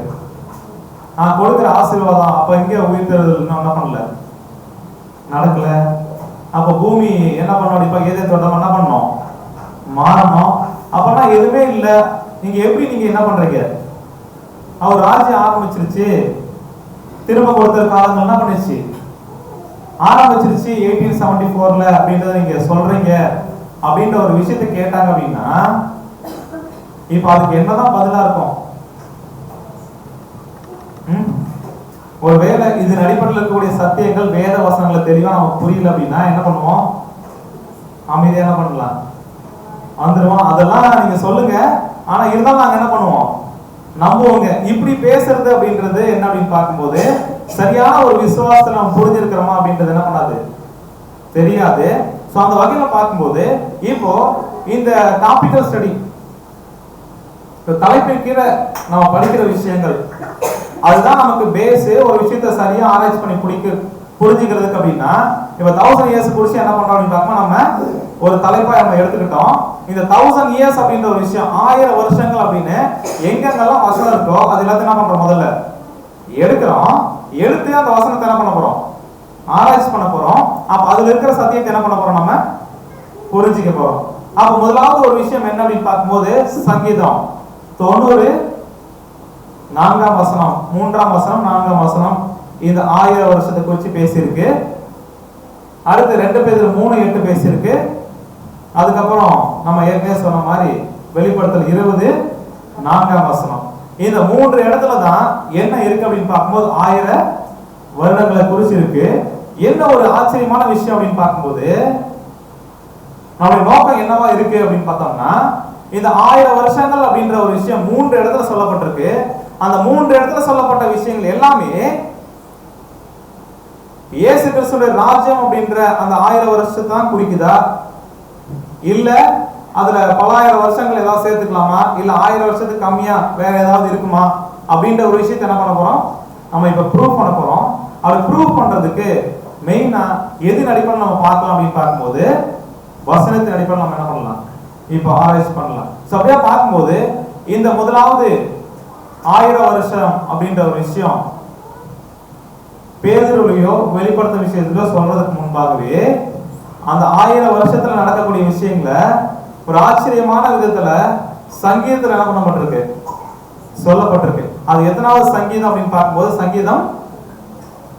கொடுக்குற ஆசீர்வாதம் அப்ப இங்கே உயிர்த்தெழுதல் இன்னும் என்ன பண்ணல நடக்கல. அப்ப பூமி என்ன பண்ணணும் இப்ப ஏதே தோட்டம் என்ன பண்ணணும் மாறணும். அப்பனா எதுவுமே இல்லை, நீங்க எப்படி நீங்க என்ன பண்றீங்க அவர் ராஜ்யம் ஆரம்பிச்சிருச்சு திரும்ப கொடுத்த காலங்கள் என்ன பண்ணிச்சு ஆரம்பிச்சிருச்சு 1874ல அப்படின்றத நீங்க சொல்றீங்க அப்படின்ற ஒரு விஷயத்தை கேட்டாங்க அப்படின்னா இப்ப அதுக்கு என்னதான் பதிலா இருக்கும்? ஒருவேளை இதன் அடிப்படையில் இருக்கக்கூடிய சத்தியங்கள் வேத வசனங்களை தெளிவா நமக்கு புரியல அப்படின்னா என்ன பண்ணுவோம் அமைதியா என்ன பண்ணலாம் வந்துருவோம். அதெல்லாம் நீங்க சொல்லுங்க, ஆனா இருந்தாலும் நாங்க என்ன பண்ணுவோம் நம்புவோங்க. இப்படி பேசுறது அப்படின்றது என்ன அப்படின்னு பார்க்கும்போது சரியான ஒரு விசுவாசத்தை நம்ம புரிஞ்சிருக்கிறோமா அப்படின்றது என்ன பண்ணாது தெரியாது. சோ அந்த வகையில பார்க்கும்போது இப்போ இந்த டாபிக்கல் ஸ்டடி தலைப்பின் கீழே நம்ம படிக்கிற விஷயங்கள் அதுதான் நமக்கு பேஸ். ஒரு விஷயத்த சரியா ஆராய்ச்சி பண்ணி புரிஞ்சுக்கிறதுக்கு அப்படின்னா இப்ப 1000 இயர்ஸ் குறிச்சு என்ன பண்றோம் அப்படின்னு பார்க்கணும். நம்ம ஒரு தலைப்பா நம்ம எடுத்துக்கிட்டோம். இந்த 1000 இயர்ஸ் அப்படின்ற ஒரு விஷயம் 1000 வருஷங்கள் அப்படின்னு எங்கெங்கெல்லாம் வசனம் இருக்கோ அது எல்லாத்தையும் என்ன பண்றோம், முதல்ல எடுக்கிறோம். எடுத்து அந்த வசனத்தை என்ன பண்ண போறோம், ஆராய்ச்சி பண்ண போறோம். அப்ப அதுல இருக்கிற சத்தியத்தை என்ன பண்ண போறோம், நம்ம புரிஞ்சுக்க போறோம். அப்ப முதலாவது ஒரு விஷயம் என்ன அப்படின்னு பார்க்கும்போது சங்கீதம் 90 4ஆம் வசனம் 3ஆம் வசனம் 4ஆம் வசனம் இந்த 1000 வருஷத்தை குறித்து பேசியிருக்கு. அடுத்து 2 பேதுரு 3:8 பேசியிருக்கு. அதுக்கப்புறம் நம்ம ஏற்கனவே சொன்ன மாதிரி வெளிப்படுத்தல் 20 4ஆம் வசனம். இந்த 3 இடத்துல தான் என்ன இருக்கு அப்படின்னு பார்க்கும்போது 1000 வருடங்களை குறிச்சு இருக்கு. என்ன ஒரு ஆச்சரியமான விஷயம் அப்படின்னு பார்க்கும்போது நம்முடைய நோக்கம் என்னவா இருக்கு அப்படின்னு பார்த்தோம்னா இந்த 1000 வருஷங்கள் அப்படின்ற ஒரு விஷயம் 3 இடத்துல சொல்லப்பட்டிருக்கு. அந்த 3 இடத்துல சொல்லப்பட்ட விஷயங்கள் எல்லாமே இயேசு கிறிஸ்துவின் ராஜ்யம் அப்படின்ற அந்த 1000 வருஷத்தை தான் குறிக்குதா, இல்ல அதுல பலாயிரம் வருஷங்கள் ஏதாவது சேர்த்துக்கலாமா, இல்ல 1000 வருஷத்துக்கு கம்மியா வேற ஏதாவது இருக்குமா அப்படின்ற ஒரு விஷயத்தை என்ன பண்ண போறோம், நம்ம இப்ப ப்ரூவ் பண்ண போறோம். அது ப்ரூவ் பண்றதுக்கு மெயினா எது அடிப்படையில் நம்ம பார்க்கலாம் அப்படின்னு பார்க்கும்போது வசனத்தின் அடிப்படையில் நம்ம என்ன பண்ணலாம், இப்ப ஆராய்ச்சி பண்ணலாம். சோ அப்படியே பார்க்கும்போது இந்த முதலாவது 1000 வருஷம் அப்படின்ற ஒரு விஷயம் பேதுருவையோ வெளிப்படுத்த விஷயத்திலோ சொல்றதுக்கு முன்பாகவே அந்த 1000 வருஷத்துல நடக்கக்கூடிய விஷயங்களை ஒரு ஆச்சரியமான விதத்துல சங்கீதத்துல என்ன பண்ணப்பட்டிருக்கு, சொல்லப்பட்டிருக்கு. அது எத்தனாவது சங்கீதம் அப்படின்னு பார்க்கும்போது சங்கீதம்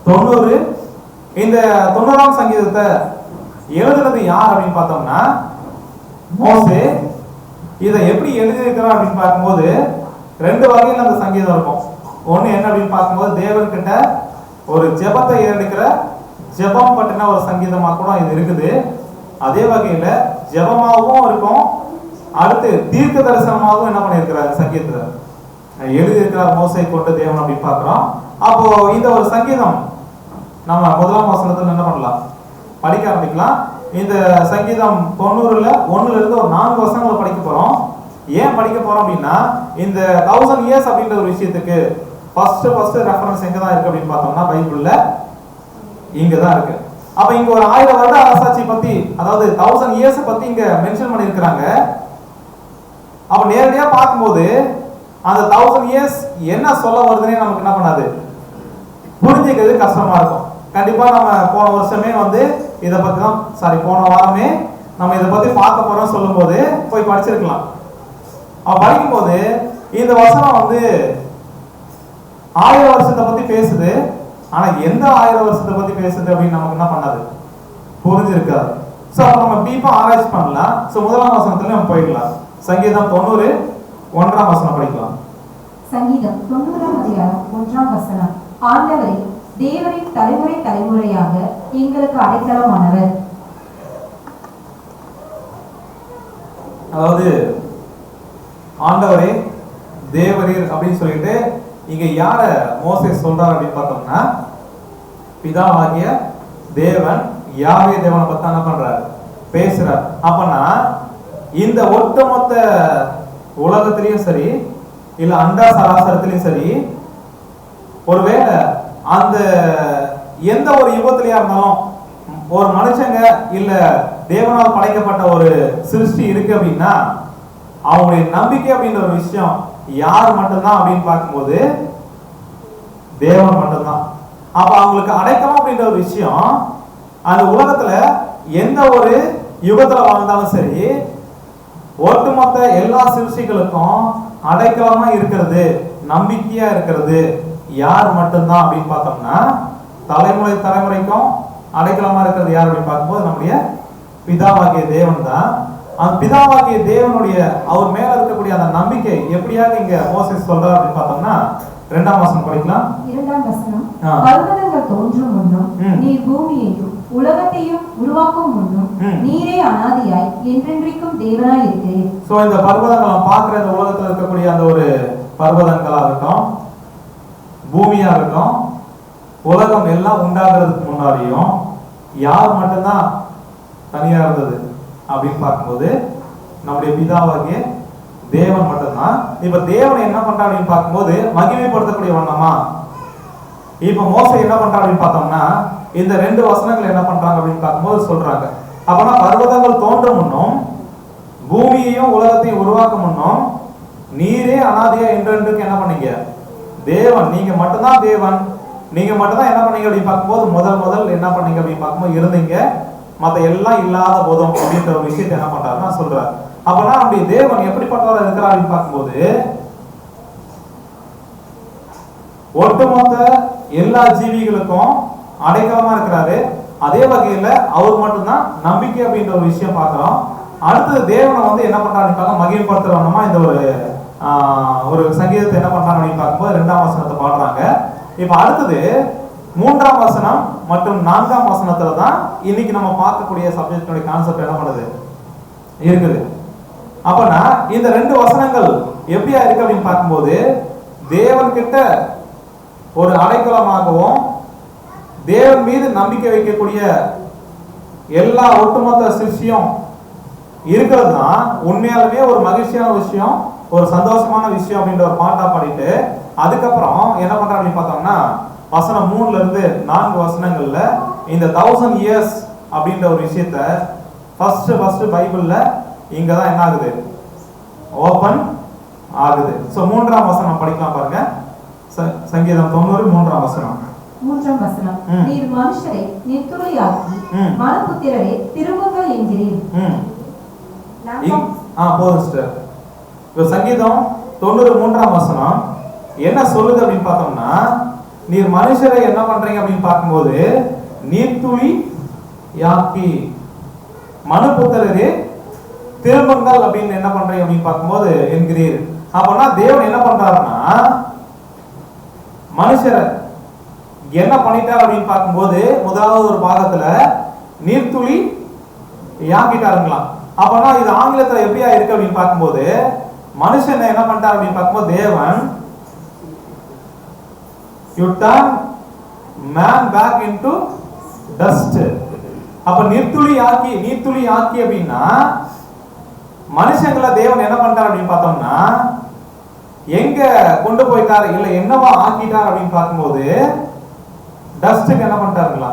90. இந்த 90ஆம் சங்கீதத்தை எழுதுனது யார் அப்படின்னு பார்த்தோம்னா மோசே. இதை எப்படி எழுதியிருக்கிறார் அப்படின்னு பார்க்கும்போது 2 வகையில் அந்த சங்கீதம் இருக்கும். ஒண்ணு என்ன அப்படின்னு பார்க்கும்போது தேவன் கிட்ட ஒரு ஜெபத்தை எடுக்கிற ஜெபம் பற்றின ஒரு சங்கீதமா கூட இது இருக்குது. அதே வகையில ஜெபமாகவும் இருக்கும், அடுத்து தீர்க்க தரிசனமாகவும் என்ன பண்ணியிருக்கிறார் சங்கீதத்தை எழுதியிருக்கிறார் மோசை கொண்டு தேவன் அப்படின்னு பார்க்கிறோம். அப்போ இந்த ஒரு சங்கீதம் நம்ம 1ஆம் வசனத்துல என்ன பண்ணலாம், படிக்க ஆரம்பிக்கலாம். இந்த சங்கீதம் 90ல 1ல இருந்து ஒரு 4 வசனங்களை படிக்க போறோம். ஏன் படிக்க போறோம் அப்படின்னா இந்த 1000 இயர்ஸ் அப்படின்ற ஒரு விஷயத்துக்கு ஃபர்ஸ்ட் ரெஃபரன்ஸ் எங்க தான் இருக்கு அப்படின்னு பார்த்தோம்னா பைபிள்ல இங்க தான் இருக்கு. அப்ப இங்க ஒரு 1000 வருட அரசாட்சி பத்தி, அதாவது 1000 இயர்ஸ் பத்தி இங்க மென்ஷன் பண்ணியிருக்கிறாங்க. அப்ப நேரடியா பார்க்கும்போது அந்த 1000 இயர்ஸ் என்ன சொல்ல வருதுன்னே நமக்கு என்ன பண்ணாது, புரிஞ்சுக்கிறது கஷ்டமா இருக்கும். கண்டிப்பா நம்ம போன வருஷமே வந்து இதை பத்தி தான் போன வாரமே நம்ம இதை பத்தி பார்க்க போறோம் சொல்லும் போது போய் படிச்சிருக்கலாம். அவன் படிக்கும் போது இந்த வசனம் வந்து 1000 வருஷத்தை பத்தி பேசுது. ஆனா எந்த 1000 வருஷத்தை பத்தி பேசுது அப்படின்னு நமக்கு என்ன பண்ணாது, புரிஞ்சிருக்காது. சோ அப்ப நம்ம டீப்பா ஆராய்ச்சி பண்ணலாம். சோ 1ஆம் வசனத்துல நம்ம போயிடலாம். சங்கீதம் 90 1ஆம் வசனம் படிக்கலாம். சங்கீதம் 90ஆம் அதிகாரம் 1ஆம் வசனம். ஆண்டவரே, தேவரின் தலைமுறை தலைமுறையாக எங்களுக்கு அடைக்கலமானவர். அதாவது ஆண்டவரே தேவரீர் அப்படின்னு சொல்லிட்டு இங்க யார மோசே சொல்றாரு அப்படின்னு பார்த்தோம்னா பிதாவாகிய தேவன் யாவே தேவனை பத்தி என்ன பண்றாரு, பேசுறார். அப்பனா இந்த ஒட்டுமொத்த உலகத்திலையும் சரி இல்ல அண்டா சராசரத்திலையும் சரி, ஒருவேளை அந்த எந்த ஒரு யுகத்திலயா இருந்தாலும் ஒரு மனுஷங்க இல்ல தேவனால் படைக்கப்பட்ட ஒரு சிருஷ்டி இருக்கு அப்படின்னா அவங்களுடைய நம்பிக்கை அப்படின்ற ஒரு விஷயம் யார் மட்டும்தான் அப்படின்னு பார்க்கும்போது தேவன் மட்டும்தான். அப்ப அவங்களுக்கு அடைக்கலம் அப்படின்ற ஒரு விஷயம் அந்த உலகத்துல எந்த ஒரு யுகத்துல வாழ்ந்தாலும் சரி ஒட்டுமொத்த எல்லா சிருஷ்டிகளுக்கும் அடைக்கலமா இருக்கிறது, நம்பிக்கையா இருக்கிறது யார் மட்டும்தான் அப்படின்னு பார்த்தோம்னா தலைமுறைக்கும் அடைக்கலமா இருக்கிறது யார் அப்படின்னு பார்க்கும்போது நம்முடைய பிதாவாகிய தேவன் தான். அந்த பிதாவாகிய தேவனுடைய அவர் மேல இருக்கக்கூடிய அந்த நம்பிக்கை எப்படியாக இங்க மோசேஸ் சொல்றார் அப்படின்னு பார்த்தோம்னா 2ஆம் வசனம் படிக்கலாம். 2ஆம் வசனம். பர்வதங்கள் தோன்றும் முன்னும் நீர் பூமியையும் உலகத்தையும் உருவாக்கும் முன்னும் நீரே அனாதியாய் என்றென்றைக்கும் தேவனாய் இருக்கிறீர். சோ இந்த பர்வதங்களை பார்க்கிற இந்த உலகத்துல இருக்கக்கூடிய அந்த ஒரு பர்வதங்களா இருக்கட்டும், பூமியா இருக்கட்டும், உலகம் எல்லாம் உண்டாகிறதுக்கு முன்னாடியும் யார் மட்டும்தான் தனியா இருந்தது அப்படின்னு பார்க்கும்போது நம்முடைய பிதாவாகிய தேவன் மட்டும்தான். இப்ப தேவன் என்ன பண்றா அப்படின்னு பார்க்கும்போது மகிமைப்படுத்தக்கூடிய வண்ணமா இப்ப மோசே என்ன பண்றா அப்படின்னு பார்த்தோம்னா இந்த ரெண்டு வசனங்கள் என்ன பண்றாங்க அப்படின்னு பார்க்கும்போது சொல்றாங்க. அப்பனா பர்வதங்கள் தோன்றும் முன்னும் பூமியையும் உலகத்தையும் உருவாக்கும் முன்னும் நீரே அனாதையா என்றென்றுக்கு என்ன பண்ணீங்க? தேவன். நீங்க மட்டும்தான் தேவன், நீங்க மட்டும்தான் என்ன பண்ணீங்க அப்படின்னு பார்க்கும்போது முதல் என்ன பண்ணீங்க அப்படின்னு பார்க்கும்போது இருந்தீங்க, மத்த எல்லாம் இல்லாத போதும் அப்படின்ற ஒரு விஷயத்தை என்ன பண்றாருன்னா சொல்றாரு. அப்பனா அப்படி தேவன் எப்படிப்பட்டவரா இருக்கிறார் அப்படின்னு பார்க்கும்போது ஒட்டுமொத்த எல்லா ஜீவிகளுக்கும் அடைக்கலமா இருக்கிறாரு. அதே வகையில அவர் மட்டும்தான் நம்பிக்கை அப்படின்ற ஒரு விஷயம் பார்க்கிறோம். அடுத்தது தேவனை வந்து என்ன பண்றாரு மகிழ்படுத்துறவனமா இந்த ஒரு சங்கீதத்தை என்ன பண்றாங்க அப்படின்னு பார்க்கும்போது 2ஆம் வசனத்தை பாடுறாங்க. இப்ப அடுத்தது 3ஆம் வசனம் மற்றும் 4ஆம் வசனத்துல தான் இன்னைக்கு நம்ம பார்க்கக்கூடிய சப்ஜெக்டினுடைய கான்செப்ட் என்ன பண்ணுது இருக்குது. அப்பனா இந்த 2 வசனங்கள் எப்படியா இருக்கு அப்படின்னு பார்க்கும்போது தேவன் கிட்ட ஒரு அடைக்கலமாகவும் தேவன் மீது நம்பிக்கை வைக்கக்கூடிய எல்லா ஒட்டுமொத்த சிஷ்யம் இருக்கிறது தான் உண்மையாலுமே ஒரு மகிழ்ச்சியான விஷயம், ஒரு சந்தோஷமான விஷயம் அப்படின்ற ஒரு பாட்டா பாடிட்டு அதுக்கப்புறம் என்ன பண்ற அப்படின்னு பார்த்தோம்னா வசனம் 3ல இருந்து 4 வசனங்கள்ல இந்த 1000 இயர்ஸ் அப்படின்ற ஒரு விஷயத்த ஃபர்ஸ்ட் பைபிள்ல இங்க தான் என்ன ஆகுது, ஓபன் ஆகுது. சோ 3ஆம் வசனம் படிக்கலாம் பாருங்க. சங்கீதம் 90 3ஆம் வசனம். 3ஆம் வசனம். நீர் மனுஷரை நித்துளையாக்கி மனுபுத்திரரே திரும்புங்கள் என்கிறீர். போதும் சிஸ்டர். இப்போ சங்கீதம் 90 3ஆம் வசனம் என்ன சொல்லுது அப்படின்னு பார்த்தோம்னா நீர் மனுஷரை என்ன பண்றீங்க அப்படின்னு பார்க்கும்போது நீர்த்துளி யாக்கி மனுபுத்திரரே திரும்புங்கள் அப்படின்னு என்ன பண்றீங்க அப்படின்னு பார்க்கும்போது என்கிறீர். அப்பனா தேவன் என்ன பண்றாருன்னா மனுஷரை என்ன பண்ணிட்டார் அப்படின்னு பார்க்கும்போது முதலாவது ஒரு பாகத்துல நீர்த்துளி யாக்கிட்டாருங்களாம். அப்பனா இது ஆங்கிலத்துல எப்படியா இருக்கு அப்படின்னு பார்க்கும்போது மனுஷன் என்ன பண்ணிட்டார் அப்படின்னு பார்க்கும்போது தேவன் you turn man back into dust. அப்ப நீர்த்துளி ஆக்கி அப்படின்னா மனுஷங்களை தேவன் என்ன பண்றார் அப்படின்னு பார்த்தோம்னா எங்க கொண்டு போயிட்டார் இல்ல என்னவா ஆக்கிட்டார் அப்படின்னு பார்க்கும்போது டஸ்டுக்கு என்ன பண்ணிட்டாருங்களா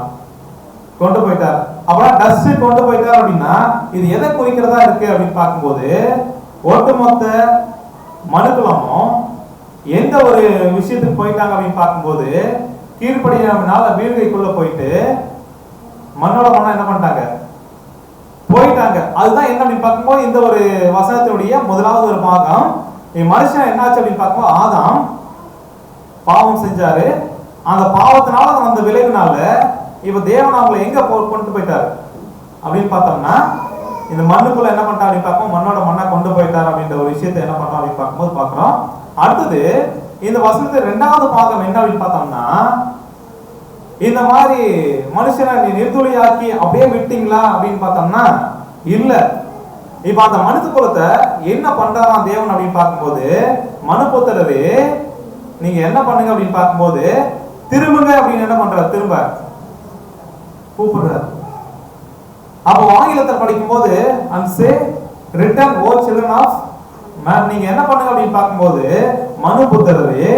கொண்டு போயிட்டார். அப்புறம் டஸ்ட் கொண்டு போயிட்டார் அப்படின்னா இது எதை குறிக்கிறதா இருக்கு அப்படின்னு பார்க்கும்போது ஒட்டுமொத்த மனுக்குலமும் எந்த ஒரு விஷயத்துக்கு போயிட்டாங்க அப்படின்னு பார்க்கும்போது கீழ்ப்படியாமனால வீழ்கைக்குள்ள போயிட்டு மண்ணோட மண்ணா என்ன பண்ணிட்டாங்க போயிட்டாங்க. அதுதான் என்ன அப்படின்னு பார்க்கும்போது இந்த ஒரு வசனத்தினுடைய முதலாவது ஒரு பாகம். மனுஷன் என்னாச்சு அப்படின்னு பார்க்கும்போது ஆதாம் பாவம் செஞ்சாரு. அந்த பாவத்தினால அந்த விளைவுனால இப்ப தேவன் அவங்களை எங்க கொண்டு போயிட்டாரு அப்படின்னு பார்த்தோம்னா இந்த மண்ணுக்குள்ள என்ன பண்ணிட்டா அப்படின்னு பார்ப்போம் மண்ணோட மண்ணா கொண்டு போயிட்டார் அப்படின்ற ஒரு விஷயத்தை என்ன பண்றோம் அப்படின்னு பார்க்கும்போது பாக்குறோம். அடுத்தது இந்த வசனத்தை 2வது பாகம் என்ன அப்படின்னு பார்த்தோம்னா இந்த மாதிரி மனுஷனை நீ நிர்துளியாக்கி அப்படியே விட்டீங்களா அப்படின்னு பார்த்தோம்னா இல்ல. இப்ப அந்த மனுஷ குலத்தை என்ன பண்றாராம் தேவன் அப்படின்னு பார்க்கும்போது மனுபுத்திரரே நீங்க என்ன பண்ணுங்க அப்படின்னு பார்க்கும்போது திரும்புங்க அப்படின்னு என்ன பண்றாரு திரும்ப கூப்பிடுறாரு. அப்போ ஆங்கிலத்தில் படிக்கும் போது and say return o children of man. நீங்க என்ன பண்ணுங்க அப்படின்னு பார்க்கும்போது மனுபுத்திரரே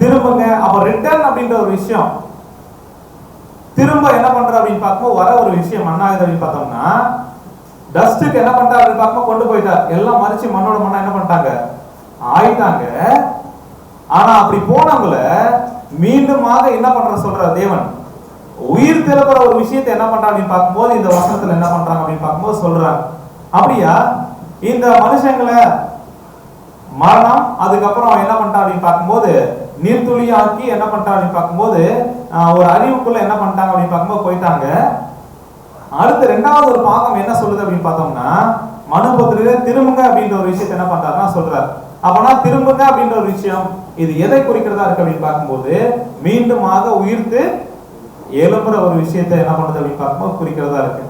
திரும்புங்க. அப்ப ரிட்டர்ன் அப்படின்ற ஒரு விஷயம் திரும்ப என்ன பண்ற அப்படின்னு பார்க்கும்போது வர ஒரு விஷயம் மண்ணாகுது அப்படின்னு பார்த்தோம்னா டஸ்டுக்கு என்ன பண்றாரு அப்படின்னு பார்க்கும்போது கொண்டு போயிட்டார். எல்லாம் மறிச்சு மண்ணோட மண்ணா என்ன பண்ணிட்டாங்க ஆயிட்டாங்க. ஆனா அப்படி போனவங்கள மீண்டுமாக என்ன பண்ற சொல்ற தேவன் உயிர் தெளிப்புற ஒரு விஷயத்தை என்ன பண்றாங்க அப்படின்னு பார்க்கும்போது இந்த வசனத்துல என்ன பண்றாங்க அப்படின்னு பார்க்கும்போது சொல்றாங்க. அப்படியா இந்த மனுஷங்களை மரணம் அதுக்கப்புறம் என்ன பண்ணிட்டாங்க அப்படின்னு பார்க்கும்போது நீர்த்துளியாக்கி என்ன பண்ணிட்டாங்க அப்படின்னு பார்க்கும்போது ஒரு அறிவுக்குள்ள என்ன பண்ணிட்டாங்க அப்படின்னு பார்க்கும்போது போயிட்டாங்க. அடுத்து 2வது ஒரு பாகம் என்ன சொல்லுது அப்படின்னு பார்த்தோம்னா மனுபுத்திரரே திரும்புங்க அப்படின்ற ஒரு விஷயத்தை என்ன பண்றாருன்னா சொல்றாரு. அப்பனா திரும்புங்க அப்படின்ற ஒரு விஷயம் இது எதை குறிக்கிறதா இருக்கு அப்படின்னு பார்க்கும்போது மீண்டுமாக உயிர்த்து எழுப்புற ஒரு விஷயத்தை என்ன பண்ணுது அப்படின்னு பார்க்கும்போது குறிக்கிறதா இருக்கு.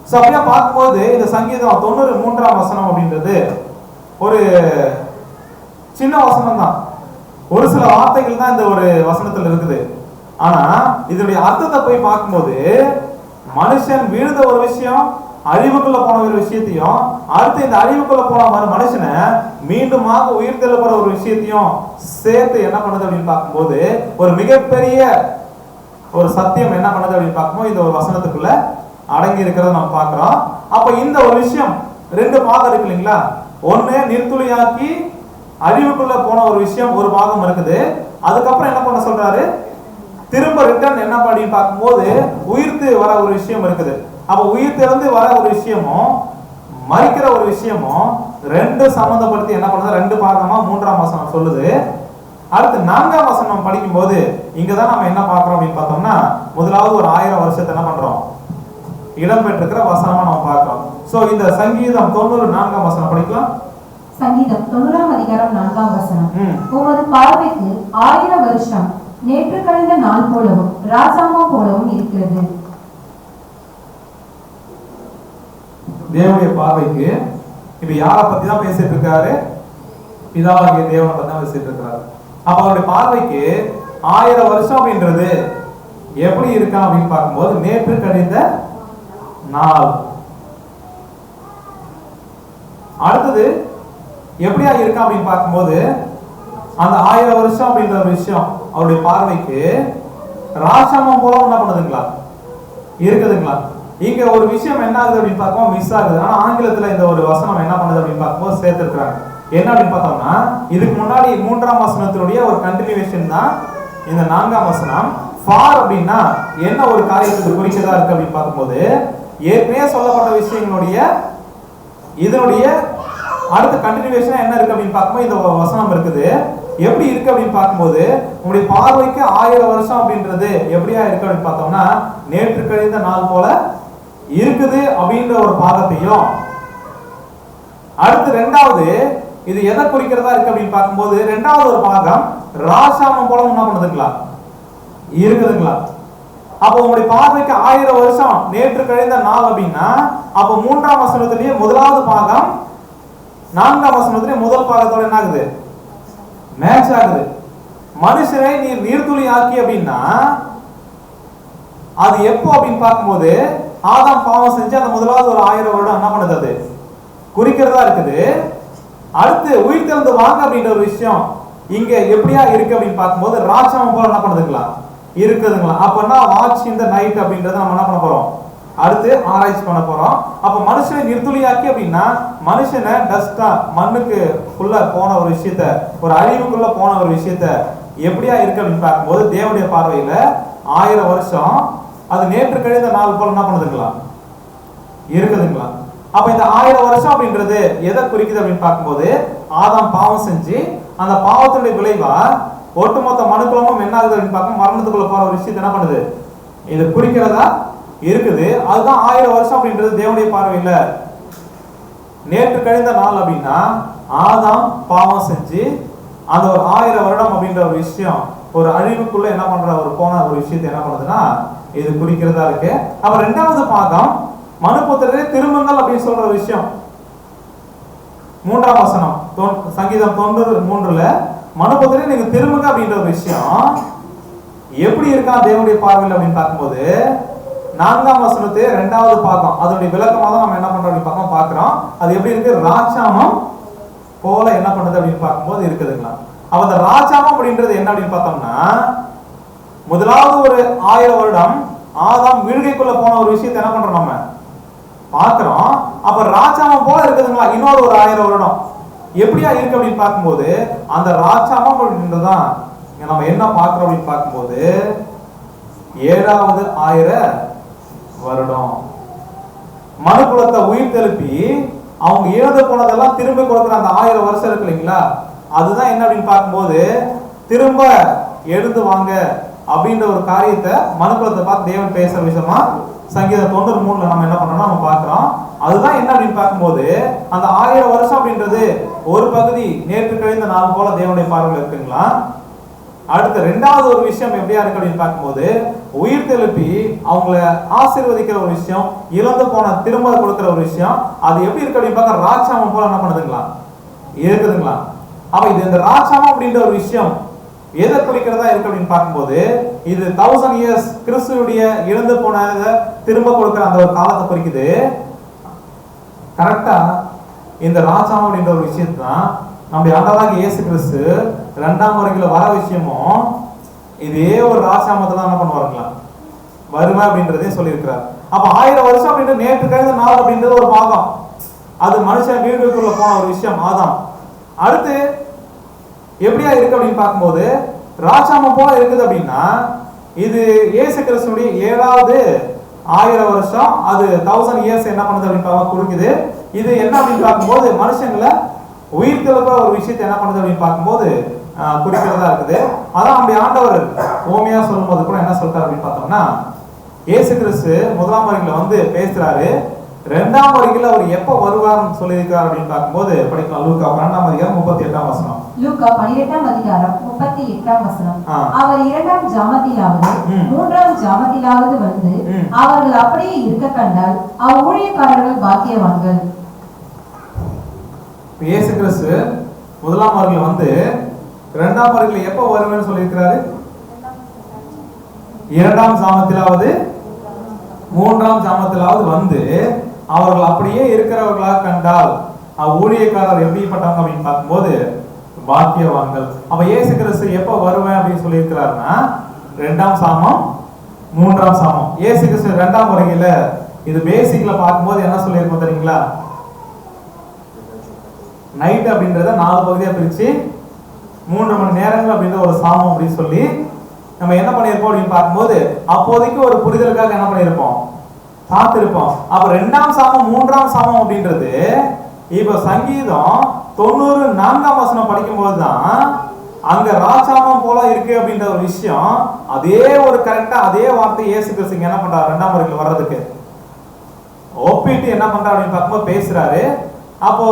சோ அப்படியே பார்க்கும்போது இந்த சங்கீதம் 90 3ஆம் வசனம் அப்படின்றது ஒரு சின்ன வசனம் தான். ஒரு சில வார்த்தைகள் தான் இந்த ஒரு வசனத்துல இருக்குது. ஆனா இதனுடைய அர்த்தத்தை போய் பார்க்கும்போது மனுஷன் விழுந்த ஒரு விஷயம் அழிவுக்குள்ள போன ஒரு விஷயத்தையும் அடுத்து இந்த அழிவுக்குள்ள போன மனுஷனை மீண்டுமாக உயிர் தெழுப்புற ஒரு விஷயத்தையும் சேர்த்து என்ன பண்ணுது அப்படின்னு பார்க்கும்போது ஒரு மிகப்பெரிய ஒரு சத்தியம் என்ன பண்ணுது அப்படின்னு பார்க்கும்போது இந்த ஒரு வசனத்துக்குள்ள அடங்கி இருக்கிறத நம்ம பார்க்கிறோம். அப்ப இந்த ஒரு விஷயம் ரெண்டு பாகம் இருக்கு இல்லைங்களா? ஒண்ணு நிர்துளியாக்கி அழிவுக்குள்ள போன ஒரு விஷயம் ஒரு பாகம் இருக்குது. அதுக்கப்புறம் என்ன பண்ண சொல்றாரு? திரும்ப ரிட்டர்ன் என்ன பண்ணி பார்க்கும்போது உயிர்த்து வர ஒரு விஷயம் இருக்குது. அப்ப உயிர்த்திலிருந்து வர ஒரு விஷயமும் மறிக்கிற ஒரு விஷயமும் ரெண்டு சம்பந்தப்படுத்தி என்ன பண்ணுது? ரெண்டு பாகமா 3ஆம் வசனம் சொல்லுது. அடுத்து 4ஆம் வசனம் படிக்கும் போது இங்கதான் நம்ம என்ன பார்க்கிறோம் அப்படின்னு பார்த்தோம்னா, முதலாவது ஒரு 1000 வருஷத்தை என்ன பண்றோம்? இடம்பெற்றிருக்கிற வசனமா நம்ம பார்க்கிறோம். சோ இந்த சங்கீதம் 94ஆம் வசனம் படிக்கலாம். சங்கீதம் 90ஆம் அதிகாரம் 4ஆம் வசனம். உமது பார்வைக்கு 1000 வருஷம் நேற்று கழிந்த நாள் போலவும் ராசாமம் போலவும் இருக்கிறது. தேவனுடைய பார்வைக்கு இப்ப யாரை பத்தி தான் பேசிட்டு இருக்காரு? பிதாவாகிய தேவனை பத்தி தான் பேசிட்டு இருக்காரு. அப்ப அவருடைய பார்வைக்கு 1000 வருஷம் அப்படின்றது எப்படி இருக்கா அப்படின்னு பார்க்கும்போது நேற்று கழிந்த நாள். அடுத்தது எப்படியா இருக்கா அப்படின்னு பார்க்கும்போது அந்த 1000 வருஷம் அப்படின்ற ஒரு விஷயம் அவருடைய பார்வைக்கு ராசமம் போல என்ன பண்ணுதுங்களா? இருக்குதுங்களா? இங்க ஒரு விஷயம் என்ன ஆகுது அப்படின்னு பார்க்கும்போது மிஸ் ஆகுது. ஆனா ஆங்கிலத்துல இந்த ஒரு வசனம் என்ன பண்ணுது அப்படின்னு பார்க்கும்போது சேர்த்திருக்கிறாங்க. என்ன அப்படின்னு பார்த்தோம்னா, இதுக்கு முன்னாடி 3ஆம் வசனத்தினுடைய ஒரு கண்டினியூவேஷன் தான் இந்த 4ஆம் வசனம். ஃபார் அப்படின்னா என்ன ஒரு காரியத்துக்கு குறிக்கதா இருக்கு அப்படின்னு பார்க்கும்போது ஏற்கனவே சொல்லப்பட்ட விஷயங்களுடைய இதனுடைய அடுத்த கண்டினியூவேஷன் என்ன இருக்கு அப்படின்னு பார்க்கும்போது இந்த வசனம் இருக்குது. எப்படி இருக்கு அப்படின்னு பார்க்கும்போது உங்களுடைய பார்வைக்கு 1000 வருஷம் அப்படின்றது எப்படியா இருக்கு அப்படின்னு பார்த்தோம்னா நேற்று கழிந்த நாள் போல இருக்குது அப்படின்ற ஒரு பாகத்தையும், அடுத்து ரெண்டாவது இது எதை குறிக்கிறதா இருக்கு அப்படின்னு பார்க்கும்போது ரெண்டாவது ஒரு பாகம் ராசாமம் போல என்ன பண்ணுதுங்களா? இருக்குதுங்களா? அப்போ உங்களுடைய பார்வைக்கு 1000 வருஷம் நேற்று கழிந்த நாள் அப்படின்னா அப்போ 3ஆம் வசனத்திலேயே முதலாவது பாகம் 4ஆம் வசனத்திலேயே முதல் பாகத்தோட என்ன ஆகுது? மேட்ச் ஆகுது. மனுஷரை நீர் நீர்த்துளி ஆக்கி அப்படின்னா அது எப்போ அப்படின்னு பார்க்கும்போது ஆதாம் பாவம் செஞ்சு அந்த முதலாவது ஒரு 1000 வருடம் என்ன பண்ணுது? அது குறிக்கிறதா இருக்குது. அடுத்து உயிர் திறந்து வாங்க அப்படின்ற ஒரு விஷயம் இங்க எப்படியா இருக்கு அப்படின்னு பார்க்கும்போது ராஜாமம் போல என்ன பண்ணுதுங்களா? இருக்குதுங்களா? அப்பன்னா வாட்ச் இந்த நைட் அப்படின்றத நம்ம என்ன பண்ண போறோம்? அடுத்து ஆராய்ச்சி பண்ண போறோம். அப்ப மனுஷனை நிர்துளியாக்கி அப்படின்னா மனுஷனை டஸ்டா மண்ணுக்கு உள்ள போன ஒரு விஷயத்த, ஒரு அழிவுக்குள்ள போன ஒரு விஷயத்த எப்படியா இருக்கு அப்படின்னு பார்க்கும்போது தேவனுடைய பார்வையில 1000 வருஷம் அது நேற்று கழிந்த நாள் போல என்ன பண்ணுதுங்களா? இருக்குதுங்களா? அப்ப இந்த 1000 வருஷம் அப்படின்றது எதை குறிக்குது அப்படின்னு பார்க்கும்போது ஆதாம் பாவம் செஞ்சு அந்த பாவத்துடைய விளைவா ஒட்டுமொத்த மனுக்குலமும் என்ன ஆகுது அப்படின்னு பார்க்கும் மரணத்துக்குள்ள போற ஒரு விஷயத்தை என்ன பண்ணுது? இது குறிக்கிறதா இருக்குது. அதுதான் 1000 வருஷம் அப்படின்றது தேவனுடைய பார்வையில நேற்று கழிந்த நாள் அப்படின்னா ஆதாம் பாவம் செஞ்சு அந்த ஒரு 1000 வருடம் அப்படின்ற ஒரு விஷயம் ஒரு அழிவுக்குள்ள என்ன பண்ற ஒரு போன ஒரு விஷயத்தை என்ன பண்ணுதுன்னா இது குறிக்கிறதா இருக்கு. அப்ப ரெண்டாவது பாகம் மனுபுத்திரரே திரும்புங்கள் அப்படின்னு சொல்ற ஒரு விஷயம் 3ஆம் வசனம் சங்கீதம் 93ல மனுபுத்திரரே நீங்க திரும்புங்க அப்படின்ற ஒரு விஷயம் எப்படி இருக்கா தேவனுடைய பார்வையில் அப்படின்னு பார்க்கும்போது 4ஆம் வசனத்து 2வது பாகம் அதனுடைய விளக்கமாக தான் நம்ம என்ன பண்றோம் அப்படின்னு பார்க்கிறோம். அது எப்படி இருக்கு? ராஜாமம் போல என்ன பண்ணுது அப்படின்னு பார்க்கும்போது இருக்குதுங்களா? அப்ப அந்த ராஜாமம் அப்படின்றது என்ன அப்படின்னு பார்த்தோம்னா முதலாவது ஒரு 1000 வருடம் ஆதாம் வீழ்கைக்குள்ள போன ஒரு விஷயத்தை என்ன பண்றோம் நம்ம பார்க்கிறோம். அப்ப ராஜாமம் போல இருக்குதுங்களா? இன்னொரு ஒரு 1000 வருடம் எப்படியா இருக்கு அப்படின்னு பார்க்கும்போது அந்த ராஜாமம் அப்படின்றதுதான் நம்ம என்ன பார்க்கிறோம் அப்படின்னு பார்க்கும்போது 7வது 1000 வருடம் மனுக்குலத்தை உயிர் தெழுப்பி அவங்க இழந்து போனதெல்லாம் திரும்ப கொடுக்குற அந்த 1000 வருஷம் இருக்கு இல்லைங்களா? அதுதான் என்ன அப்படின்னு பார்க்கும்போது திரும்ப எழுந்து வாங்க அப்படின்ற ஒரு காரியத்தை மனுக்குலத்தை பார்த்து தேவன் பேசுற விஷயமா சங்கீதம் 93ல நம்ம என்ன பண்றோம்னா நம்ம பார்க்கிறோம். அதுதான் என்ன அப்படின்னு பார்க்கும்போது அந்த 1000 வருஷம் அப்படின்றது ஒரு பகுதி நேற்று கழிந்த நாள் போல தேவனுடைய பார்வையில் இருக்குங்களா? அடுத்த ரெண்டாவது ஒரு விஷயம் எப்படியா இருக்கு அப்படின்னு பார்க்கும்போது உயிர் தெழுப்பி அவங்கள ஆசீர்வதிக்கிற ஒரு விஷயம், இழந்து போன திரும்ப கொடுக்கிற ஒரு விஷயம், அது எப்படி இருக்கு அப்படின்னு பார்க்க ராஜாமம் போல என்ன பண்ணுதுங்களா? இருக்குதுங்களா? அப்ப இது இந்த ராஜாமம் அப்படின்ற ஒரு விஷயம் எதை குறிக்கிறதா இருக்கு அப்படின்னு பார்க்கும்போது இது 1000 இயர்ஸ் கிறிஸ்துவுடைய இழந்து போனதை திரும்ப கொடுக்கிற அந்த ஒரு காலத்தை குறிக்குது. கரெக்டா இந்த ராஜாமம் அப்படின்ற ஒரு விஷயத்தை தான் நம்முடைய ஆண்டவராகிய இயேசு கிறிஸ்து 2ஆம் வருகையில வர விஷயமும் இதே ஒரு ராஜாமத்தை தான் என்ன பண்ணுவாருங்களா வருவேன் அப்படின்றதையும் சொல்லியிருக்கிறார். அப்ப 1000 வருஷம் அப்படின்றது நேற்று கழிந்த நாள் அப்படின்றது ஒரு பாகம். அது மனுஷன் வீடுக்குள்ள போன ஒரு விஷயம் ஆதாம். அடுத்து எப்படியா இருக்கு அப்படின்னு பார்க்கும்போது ராஜாமம் போல இருக்குது அப்படின்னா இது இயேசு கிறிஸ்துடைய 7வது 1000 வருஷம், அது 1000 இயர்ஸ் என்ன பண்ணுது அப்படின்னு கொடுக்குது. இது என்ன அப்படின்னு பார்க்கும்போது மனுஷங்களை உயிர்த்தெழுப்ப ஒரு விஷயத்தை என்ன பண்ணுது அப்படின்னு பார்க்கும்போது குறிக்கிறதா இருக்குது. அதான் அப்படி ஆண்டவர் ஓமையா சொல்லும் போது கூட என்ன சொல்றாரு அப்படின்னு பார்த்தோம்னா, இயேசு கிறிஸ்து 1ஆம் வருகையில வந்து பேசுறாரு. 2ஆம் வருகையில அவர் எப்ப வருவார்னு சொல்லியிருக்காரு அப்படின்னு பார்க்கும்போது படிக்கலாம். லூக்கா 12ஆம் அதிகாரம் 38ஆம் வசனம். லூக்கா 12ஆம் அதிகாரம் 38ஆம் வசனம். அவர் 2ஆம் ஜாமத்திலாவது 3ஆம் ஜாமத்திலாவது வந்து அவர்கள் அப்படியே இருக்க கண்டால் ஊழியக்காரர்கள் பாக்கியவான்கள். இயேசு கிறிஸ்து 1ஆம் வருகையில வந்து 2ஆம் வருகையில எப்ப வருவேன்னு சொல்லியிருக்கிறாரு? 2ஆம் ஜாமத்திலாவது 3ஆம் ஜாமத்திலாவது வந்து அவர்கள் அப்படியே இருக்கிறவர்களாக கண்டால் ஊழியக்காரர் எப்படிப்பட்டவங்க அப்படின்னு பார்க்கும்போது பாக்கியவான்கள். அப்ப இயேசு கிறிஸ்து எப்ப வருவேன் அப்படின்னு சொல்லியிருக்கிறாருன்னா 2ஆம் சாமம் 3ஆம் சாமம். இயேசு கிறிஸ்து 2ஆம் வருகையில இது பேசிக்ல பார்க்கும்போது என்ன சொல்லியிருக்கோம் தெரியுங்களா? நைட் அப்படின்றத 4 பகுதியா பிரிச்சு 3 மணி நேரங்கள் அப்படின்ற ஒரு சாமம் அப்படின்னு சொல்லி நம்ம என்ன பண்ணியிருப்போம் அப்படின்னு பார்க்கும்போது அப்போதைக்கு ஒரு புரிதலுக்காக என்ன பண்ணியிருப்போம், பார்த்திருப்போம். அப்ப 2ஆம் சாமம் 3ஆம் சாமம் அப்படின்றது இப்ப சங்கீதம் 94ஆம் வசனம் படிக்கும்போது தான் அங்க ராஜாமம் போல இருக்கு அப்படின்ற ஒரு விஷயம், அதே ஒரு கரெக்டா அதே வார்த்தை இயேசு கிறிஸ்து என்ன பண்றாரு 2ஆம் வருகையில வர்றதுக்கு ஒப்பிட்டு என்ன பண்றாரு அப்படின்னு பார்க்கும்போது பேசுறாரு. அப்போ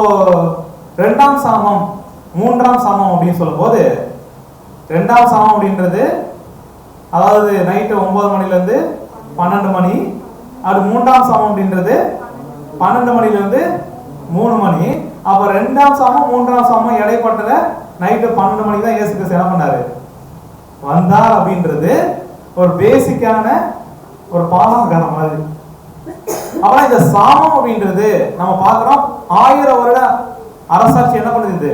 2ஆம் சாமம் 3ஆம் சாமம் அப்படின்னு சொல்லும் போது 2ஆம் சாமம் அப்படின்றது அதாவது நைட்டு 9 மணில இருந்து 12 மணி. அது 3ஆம் சாமம் அப்படின்றது 12 மணில இருந்து 3 மணி. அப்ப 2ஆம் சாமம் 3ஆம் சாமம் இடைப்பட்டத நைட்டு 12 மணிக்கு தான் இயேசு கிறிஸ்து என்ன பண்ணாரு வந்தார் அப்படின்றது ஒரு பேசிக்கான ஒரு பாடம் கண மாதிரி. ஆனா இந்த சாமம் அப்படின்றது நம்ம பார்க்கிறோம் 1000 வருட அரசாட்சி என்ன பண்ணுது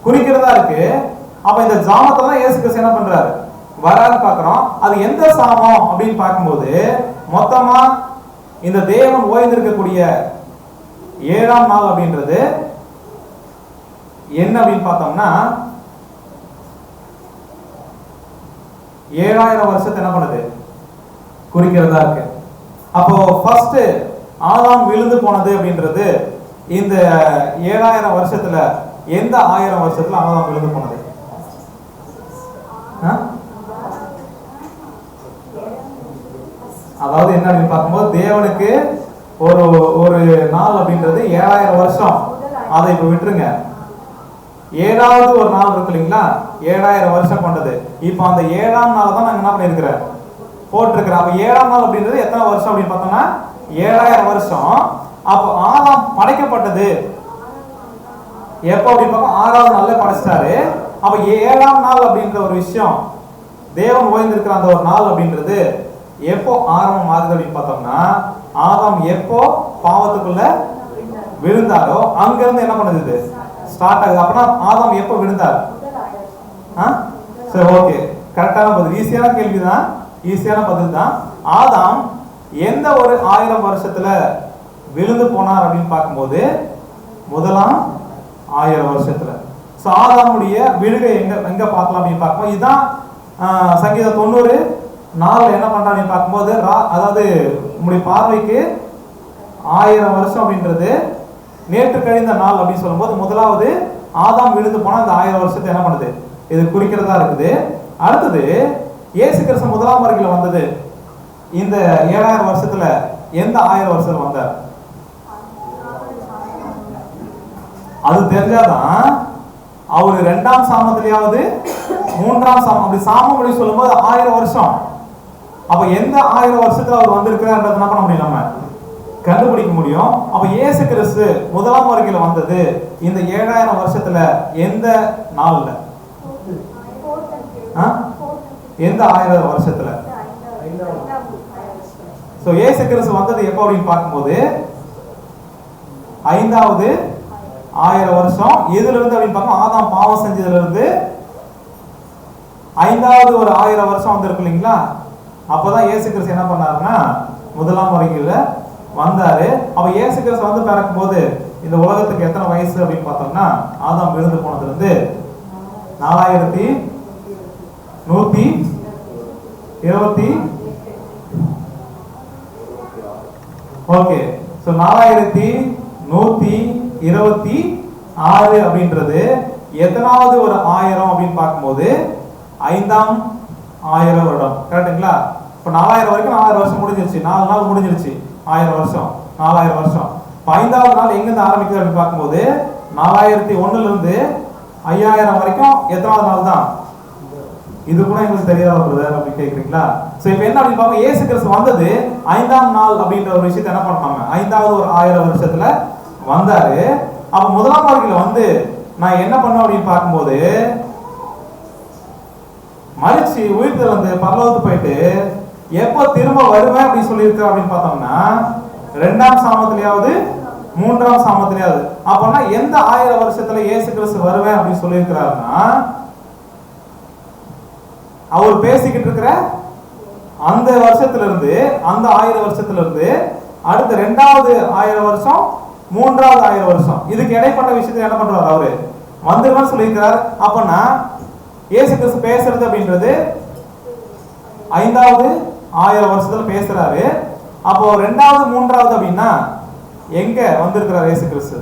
குறிக்கிறதா இருக்கு. அப்ப இந்த ஜாமத்துல தான் இயேசு கிறிஸ்து என்ன பண்றாரு வரான்னு பார்க்கிறோம். அது எந்த சாமம் அப்படின்னு பார்க்கும்போது மொத்தமா இந்த தேவன் ஓய்ந்திருக்கக்கூடிய 7ஆம் நாள் அப்படின்றது என்ன அப்படின்னு பார்த்தோம்னா 7000 வருஷத்தை என்ன பண்ணுது குறிக்கிறதா இருக்கு. அப்போ ஃபர்ஸ்ட் ஆதாம் விழுந்து போனது அப்படின்றது இந்த 7000 வருஷத்துல எந்த 1000 வருஷத்துல ஆதாம் விழுந்து போனது? அதாவது என்ன அப்படின்னு பார்க்கும்போது தேவனுக்கு ஒரு ஒரு நாள் அப்படின்றது 7000 வருஷம். அதை இப்ப விட்டுருங்க. 7வது ஒரு நாள் இருக்கு இல்லைங்களா, 7000 வருஷம் கொண்டது. இப்ப அந்த 7ஆம் நாள் தான் நாங்க என்ன பண்ணிருக்கிறேன் போட்டிருக்கிறேன். அப்ப 7ஆம் நாள் அப்படின்றது எத்தனை வருஷம் அப்படின்னு பார்த்தோம்னா 7000 வருஷம். அப்ப ஆதாம் படைக்கப்பட்டது எப்போ அப்படின்னு பார்க்க 6வது நாள்ல படைச்சிட்டாரு. அப்ப 7ஆம் நாள் அப்படின்ற ஒரு விஷயம் தேவன் ஓய்ந்திருக்கிற அந்த ஒரு நாள் அப்படின்றது எப்போ ஆரம்பம் ஆகுது அப்படின்னு பார்த்தோம்னா ஆதாம் எப்போ பாவத்துக்குள்ள விழுந்தாரோ அங்க இருந்து என்ன பண்ணுது ஸ்டார்ட் ஆகுது. அப்படின்னா ஆதாம் எப்போ விழுந்தார்? சரி, ஓகே, கரெக்டான பதில். ஈஸியான கேள்விதான், ஈஸியான பதில் தான். ஆதாம் எந்த ஒரு 1000 வருஷத்துல விழுந்து போனார் அப்படின்னு பார்க்கும்போது முதலாம் 1000 வருஷத்துல. சோ ஆதாமுடைய விழுகை எங்க பார்க்கலாம் அப்படின்னு பார்க்கும்போது இதுதான் சங்கீதம் 90 என்ன பண்றான்னு பார்க்கும்போது அதாவது உங்களுடைய பார்வைக்கு 1000 வருஷம் அப்படின்றது நேற்று கழிந்த நாள் அப்படின்னு சொல்லும்போது முதலாவது ஆதாம் விழுந்து போனா அந்த 1000 வருஷத்தை என்ன பண்ணுது இது குறிக்கிறதா இருக்குது. அடுத்தது இயேசு கிறிஸ்து 1ஆம் வருகையில வந்தது இந்த 7000 வருஷத்துல எந்த 1000 வருஷத்துல வந்தார்? அது தெரிஞ்சாதான் அவரு 2ஆம் சாமத்திலேயாவது 3ஆம் சாமம் அப்படி சாமம் அப்படி சொல்லும்போது 1000 வருஷம். அப்ப எந்த 1000 வருஷத்துல அவர் வந்திருக்கிறார்ன்றது என்ன பண்ண முடியும், நம்ம கண்டுபிடிக்க முடியும். அப்ப இயேசு கிறிஸ்து 1ஆம் வருகையில வந்தது இந்த 7000 வருஷத்துல எந்த நாள்ல, எந்த 1000 வருஷத்துல? சோ இயேசு கிறிஸ்து வந்தது எப்ப அப்படின்னு பார்க்கும்போது 5வது 1000 வருஷம். எதுல இருந்து அப்படின்னு பார்க்கணும், ஆதாம் பாவம் செஞ்சதுல இருந்து 5வது ஒரு 1000 வருஷம் வந்திருக்கு இல்லைங்களா. அப்பதான் இயேசு கிறிஸ்து என்ன பண்ணாருன்னா முதலாம் வருகையில வந்தாரு. அப்ப இயேசு கிறிஸ்து வந்து பிறக்கும் போது இந்த உலகத்துக்கு எத்தனை வயசு அப்படின்னு பார்த்தோம்னா ஆதாம் விழுந்து போனதுல இருந்து 4120 ஓகே. சோ 4126 அப்படின்றது எத்தனாவது ஒரு 1000 அப்படின்னு பார்க்கும்போது 5ஆம் 1000 வருடம். கரெக்டுங்களா? இப்ப 4000 வரைக்கும் 4000 வருஷம் முடிஞ்சிருச்சு. 4 நாள் முடிஞ்சிருச்சு. 1000 வருஷம் 4000 வருஷம். 5வது நாள் எங்க இருந்து ஆரம்பிக்குது அப்படின்னு பார்க்கும்போது 4001ல இருந்து 5000 வரைக்கும் எத்தனாவது நாள் தான்? இது கூட எங்களுக்கு தெரியாத பிரதர் அப்படி கேக்குறீங்களா? சோ இப்போ என்ன அப்படின்னு பாப்போம். இயேசு கிறிஸ்து வந்தது 5ஆம் நாள் அப்படின்ற ஒரு விஷயத்தை என்ன பண்ணாங்க, 5வது ஒரு 1000 வருஷத்துல வந்தாரு. அப்ப முதலாம் வருகையில வந்து நான் என்ன பண்ண அப்படின்னு பார்க்கும்போது மரிச்சு உயிர்த்தெழுந்து வந்து பரலோகத்துக்கு போயிட்டு எப்போ திரும்ப வருவேன் அப்படின்னு சொல்லியிருக்க அப்படின்னு பார்த்தோம்னா 2ஆம் சாமத்திலேயாவது 3ஆம் சாமத்திலேயாவது. அப்போனா எந்த 1000 வருஷத்துல இயேசு கிறிஸ்து வருவேன் அப்படின்னு சொல்லியிருக்கிறாருன்னா அவர் பேசிக்கிட்டு இருக்கிற அந்த வருஷத்துல இருந்து அந்த 1000 வருஷத்துல இருந்து அடுத்த 2வது 1000 வருஷம் 3வது 1000 வருஷம் இதுக்கு இடைப்பட்ட விஷயத்தை என்ன பண்றாரு அவரு வந்துருவான்னு சொல்லியிருக்கிறார். அப்பனா இயேசு கிறிஸ்து பேசுறது அப்படின்றது 5வது 1000 வருஷத்துல பேசுறாரு. அப்போ 2வது 3வது அப்படின்னா எங்க வந்திருக்கிறார் இயேசு கிறிஸ்து?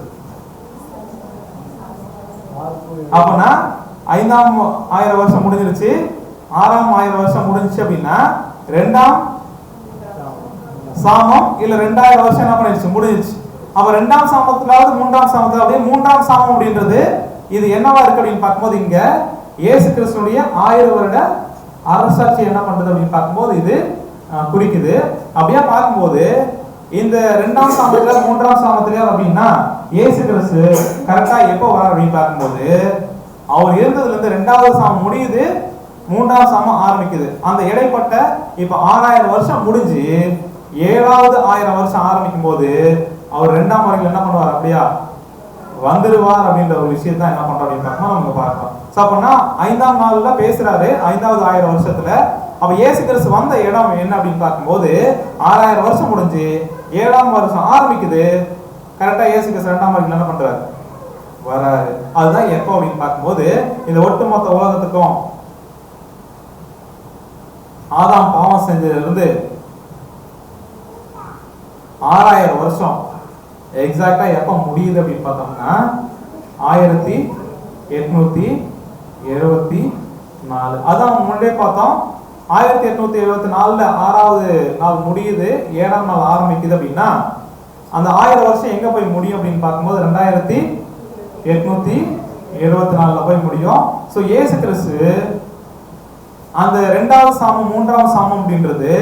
அப்பனா 5ஆம் 1000 வருஷம் முடிஞ்சிருச்சு, 6ஆம் 1000 வருஷம் முடிஞ்சிச்சு அப்படின்னா 2ஆம் சாமம் இல்ல 2000 வருஷம் என்ன பண்ணிருச்சு முடிஞ்சிருச்சு. அப்ப 2ஆம் சாமத்திலாவது 3ஆம் சாமத்துல அப்படியே 3ஆம் சாமம் அப்படின்றது இது என்னவா இருக்கு அப்படின்னு பார்க்கும்போது இங்க இயேசு கிறிஸ்துடைய 1000 வருட அரசாட்சி என்ன பண்றது அப்படின்னு பார்க்கும்போது இது குறிக்குது. அப்படியே பார்க்கும்போது இந்த 2ஆம் சாமத்துல 3ஆம் சாமத்திலே அப்படின்னா இயேசு கிறிஸ்து கரெக்டா எப்போ வர அப்படின்னு பார்க்கும்போது அவர் இருந்ததுல இருந்து 2வது சாமம் முடியுது, 3ஆம் சாமம் ஆரம்பிக்குது. அந்த இடைப்பட்ட இப்ப 6000 வருஷம் முடிஞ்சு 7வது 1000 வருஷம் ஆரம்பிக்கும் போது அவர் 2ஆம் வருகையில என்ன பண்ணுவார் அப்படியா வந்துருவார் அப்படின்ற ஒரு விஷயத்தான் என்ன பண்றோம் அப்படின்னு பார்க்கணும் நம்ம பார்க்கலாம். சோ அப்பனா 5ஆம் நாள்ல பேசுறாரு 5வது 1000 வருஷத்துல. அப்ப இயேசு கிறிஸ்து வந்த இடம் என்ன அப்படின்னு பார்க்கும்போது 6000 வருஷம் முடிஞ்சு 7ஆம் வருஷம் ஆரம்பிக்குது. கரெக்டா இயேசு கிறிஸ்து 2ஆம் வருகையில என்ன பண்றாரு வராரு. அதுதான் எப்போ அப்படின்னு பார்க்கும்போது இந்த ஒட்டுமொத்த உலகத்துக்கும் ஆதாம் பாவம் செஞ்சதுல இருந்து 6000 வருஷம் எக்ஸாக்டா எப்ப முடியுது அப்படின்னு பார்த்தோம்னா 1874. அதான் முன்னே பார்த்தோம் 1874ல 6வது நாள் முடியுது, 7ஆம் நாள் ஆரம்பிக்குது அப்படின்னா அந்த 1000 வருஷம் எங்க போய் முடியும் அப்படின்னு பார்க்கும்போது 2874ல போய் முடியும். சோ இயேசு கிறிஸ்து அந்த 2வது சாமம் 3ஆம் சாமம் அப்படின்றது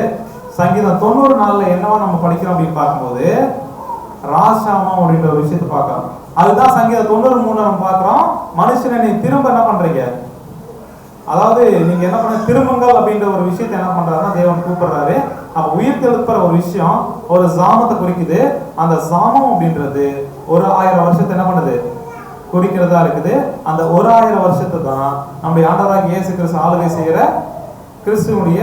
சங்கீதம் 90 நாள்ல என்னவா நம்ம படிக்கிறோம் அப்படின்னு பார்க்கும்போது ராசாமம் அப்படின்ற ஒரு விஷயத்தை பார்க்கிறோம். அதுதான் சங்கீதம் 93 நம்ம பார்க்கிறோம். மனுஷனை நீ திரும்ப என்ன பண்றீங்க, அதாவது நீங்க என்ன பண்ண திரும்புங்கள் அப்படின்ற ஒரு விஷயத்தை என்ன பண்றாருன்னா தேவன் கூப்பிடுறாரு. அப்ப உயிர் தெழுப்புற ஒரு விஷயம் ஒரு சாமத்தை குறிக்குது. அந்த சாமம் அப்படின்றது ஒரு 1000 வருஷத்தை என்ன பண்ணுது குறிக்கிறதா இருக்குது. அந்த ஒரு 1000 வருஷத்தை தான் நம்முடைய ஆண்டவராகிய இயேசு கிறிஸ்து ஆளுகை செய்கிற கிறிஸ்துவனுடைய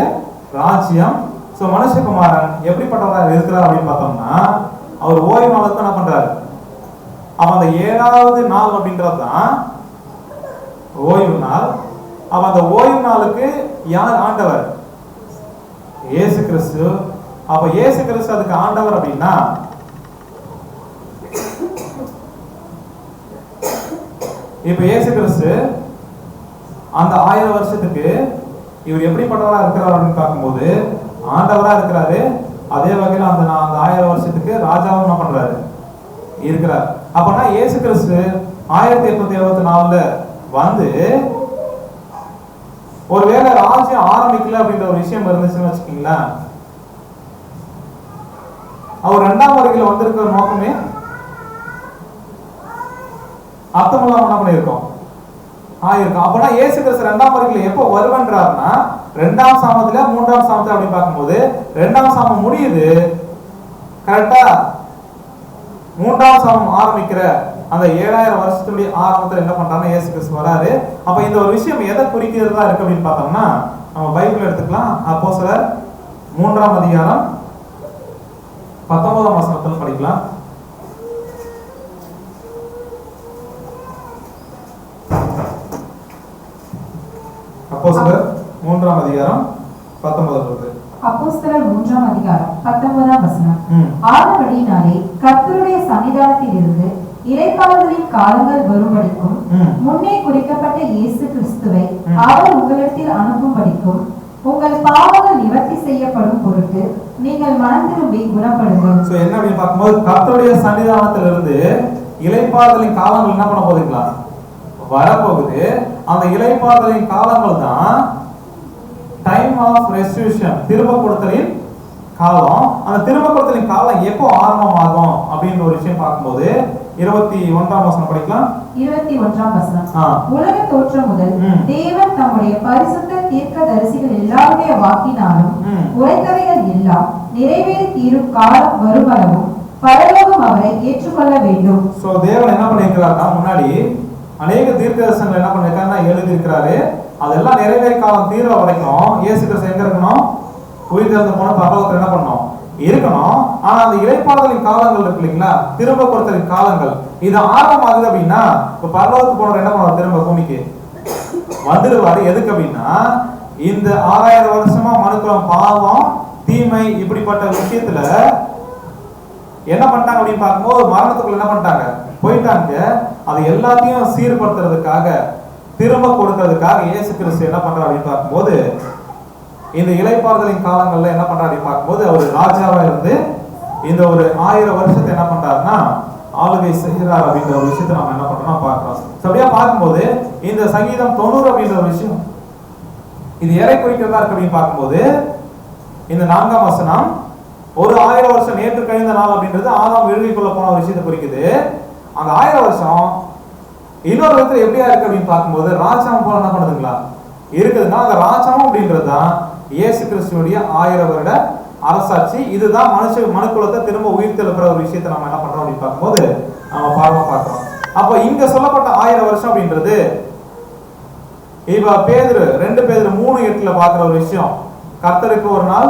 ராஜ்யம். சோ மனுஷகுமாரன் எப்படிப்பட்டவராக இருக்கிறார் அப்படின்னு பார்த்தோம்னா அவர் ஓய்வு நாளுக்கு என்ன பண்றாரு. அப்ப அந்த 7வது நாள் அப்படின்றதுதான் ஓய்வு நாள். அப்ப அந்த ஓய்வு நாளுக்கு யார் ஆண்டவர்? இயேசு கிறிஸ்து. அப்ப இயேசு கிறிஸ்து அதுக்கு ஆண்டவர் அப்படின்னா இப்ப இயேசு கிறிஸ்து அந்த 1000 வருஷத்துக்கு இவர் எப்படிப்பட்டவரா இருக்கிறார் அப்படின்னு பார்க்கும்போது ஆண்டவரா இருக்கிறாரு. அதே வகையில் அந்த 1000 வருஷத்துக்கு ராஜாவும் என்ன பண்றாரு இருக்கிறார். அப்பனா இயேசு கிறிஸ்து 1874ல வந்து ஒருவேளை ராஜ்யம் ஆரம்பிக்கல அப்படின்ற ஒரு விஷயம் இருந்துச்சுன்னு வச்சுக்கீங்களேன், அவர் 2ஆம் வருகையில வந்திருக்கிற நோக்கமே அர்த்தமெல்லாம் என்ன பண்ணியிருக்கோம் ஆயிருக்கும். அப்பனா இயேசு கிறிஸ்து 2ஆம் வருகையில எப்போ வருவன்றாருன்னா 2ஆம் சாமத்துல 3ஆம் சாமத்துல அப்படி பார்க்கும்போது 2ஆம் சாமம் முடியுது, கரெக்டா 3ஆம் சாமம் ஆரம்பிக்கிற அந்த 7000 வருஷத்துடைய ஆரம்பத்துல என்ன பண்றாருன்னா இயேசு கிறிஸ்து வராரு. அப்ப இந்த ஒரு விஷயம் எதை குறிக்கிறதா இருக்கு அப்படின்னு பார்த்தோம்னா நம்ம பைபிள் எடுத்துக்கலாம். அப்போஸ்தலர் 3ஆம் அதிகாரம் 19ஆம் வசனத்தில் படிக்கலாம். அப்போஸ்தலர் 3ஆம் அதிகாரம் 19. அப்போஸ்தலர் 3ஆம் அதிகாரம் 19ஆம் வசனம். ஆனபடியினாலே கர்த்தருடைய சன்னிதானத்தில் இருந்து இளைப்பாறுதலின் காலங்கள் வரும்படிக்கும் முன்னே குறிக்கப்பட்ட இயேசு கிறிஸ்துவை அவர் உங்களிடத்தில் அனுப்பும்படிக்கும் உங்கள் பாவங்கள் நிவர்த்தி செய்யப்படும் பொருட்டு நீங்கள் மனம் திரும்பி குணப்படுங்கள். சோ என்ன அப்படி பார்க்கும்போது கர்த்தருடைய சன்னிதானத்தில் இருந்து இளைப்பாறுதலின் காலங்கள் என்ன பண்ண போகுதுங்களா? வரப்போகுது. அந்த இளைப்பாறுதலின் காலங்கள் தான் டைம் ஆஃப் ரெஸ்டியூஷன், திரும்ப கொடுத்தலின் காலம். அந்த திரும்ப கொடுத்தலின் காலம் எப்போ ஆரம்பமாகும் அப்படின்னு ஒரு விஷயம் பார்க்கும்போது 21ஆம் வசனம் படிக்கலாம். 21ஆம் வசனம். உலக தோற்றம் முதல் தேவன் தம்முடைய பரிசுத்த தீர்க்கதரிசிகள் எல்லாருடைய வாக்கினாலும் உரைத்தவைகள் எல்லாம் நிறைவேறி தீரும் காலம் வருமளவும் பரலோகம் அவரை ஏற்றுக்கொள்ள வேண்டும். சோ தேவன் என்ன பண்ணிருக்கிறாருன்னா, முன்னாடி அநேக தீர்க்கதரிசனங்கள் என்ன பண்ணிருக்காருன்னா எழுதி இருக்கிறாரு. அதெல்லாம் நிறைவேறி காலம் தீர வரைக்கும் இயேசு கிறிஸ்து எங்க இருக்கணும்? உயிர்த்தெழுந்த போன பரலோகத்துல என்ன பண்ணணும்? இருக்கணும். ஆனா அந்த இளைப்பாறுதலின் காலங்கள் இருக்கு இல்லைங்களா, திரும்ப கொடுத்தலின் காலங்கள், இது ஆரம்பமாகுது அப்படின்னா இப்ப பரலோகத்துக்கு போனவர் என்ன பண்ணுவார்? திரும்ப பூமிக்கு வந்துடுவாரு. எதுக்கு அப்படின்னா, இந்த 6000 வருஷமா மனுக்குலம் பாவம், தீமை, இப்படிப்பட்ட விஷயத்துல என்ன பண்ணிட்டாங்க அப்படின்னு பார்க்கும்போது மரணத்துக்குள்ள என்ன பண்ணிட்டாங்க? போயிட்டாங்க. அது எல்லாத்தையும் சீர்படுத்துறதுக்காக, திரும்ப கொடுக்கறதுக்காக இயேசு கிறிஸ்து என்ன பண்றாரு அப்படின்னு பார்க்கும்போது, இந்த இளைப்பாறுதலின் காலங்கள்ல என்ன பண்றாரு பார்க்கும்போது, அவர் ராஜாவா இருந்து இந்த ஒரு 1000 வருஷத்தை என்ன பண்றாருன்னா ஆளுகை செய்கிறார் அப்படின்ற ஒரு விஷயத்தை நம்ம என்ன பண்றோம் பார்க்கிறோம். அப்படியா பார்க்கும்போது இந்த சங்கீதம் 90 அப்படின்ற ஒரு விஷயம் இது எதை குறிக்கிறதா இருக்கு அப்படின்னு பார்க்கும்போது, இந்த 4ஆம் வசனம் ஒரு 1000 வருஷம் நேற்று கழிந்த நாள் அப்படின்றது ஆதாம் விழுவிக்குள்ள போன ஒரு விஷயத்தை குறிக்குது. அந்த 1000 வருஷம் இன்னொரு விதத்துல எப்படியா இருக்கு அப்படின்னு பார்க்கும்போது ராஜாவும் போல என்ன பண்ணுதுங்களா இருக்குதுன்னா, அந்த ராஜாவும் அப்படின்றதுதான் இயேசு கிறிஸ்துடைய 1000 வருட அரசாட்சி. இதுதான் மனுக்குலத்தை திரும்ப உயிர்த்தெழுப்புற ஒரு விஷயத்தை நம்ம என்ன பண்றோம் அப்படின்னு பார்க்கும்போது நம்ம பாடமா பார்க்கிறோம். அப்ப இங்க சொல்லப்பட்ட 1000 வருஷம் அப்படின்றது இப்ப பேதுரு 2 பேதுரு 3:8 பார்க்கிற ஒரு விஷயம். கர்த்தருக்கு ஒரு நாள்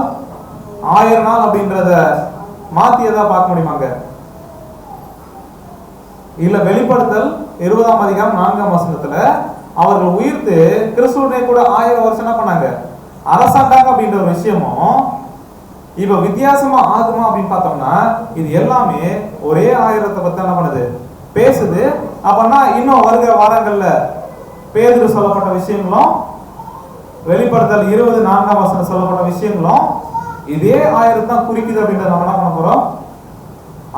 1000 நாள் அப்படின்றத மாத்தியதா பார்க்க முடியுமாங்க? இல்ல. வெளிப்படுத்தல் 20ஆம் அதிகாரம் 4ஆம் வசனத்துல அவர்கள் உயிர்த்து கிறிஸ்துவனை கூட 1000 வருஷம் என்ன பண்ணாங்க? அரசாண்டாங்க அப்படின்ற ஒரு விஷயமும் இப்ப வித்தியாசமா ஆகுமா அப்படின்னு பார்த்தோம்னா, இது எல்லாமே ஒரே 1000 பத்தி என்ன பண்ணுது? பேசுது. அப்படின்னா இன்னும் வருகிற வாரங்கள்ல பேதுரு சொல்லப்பட்ட விஷயங்களும், வெளிப்படுத்தல் 24ஆம் வசனம் சொல்லப்பட்ட விஷயங்களும் இதே 1000 தான் குறிக்குது அப்படின்றத நம்ம என்ன பண்ண போறோம்?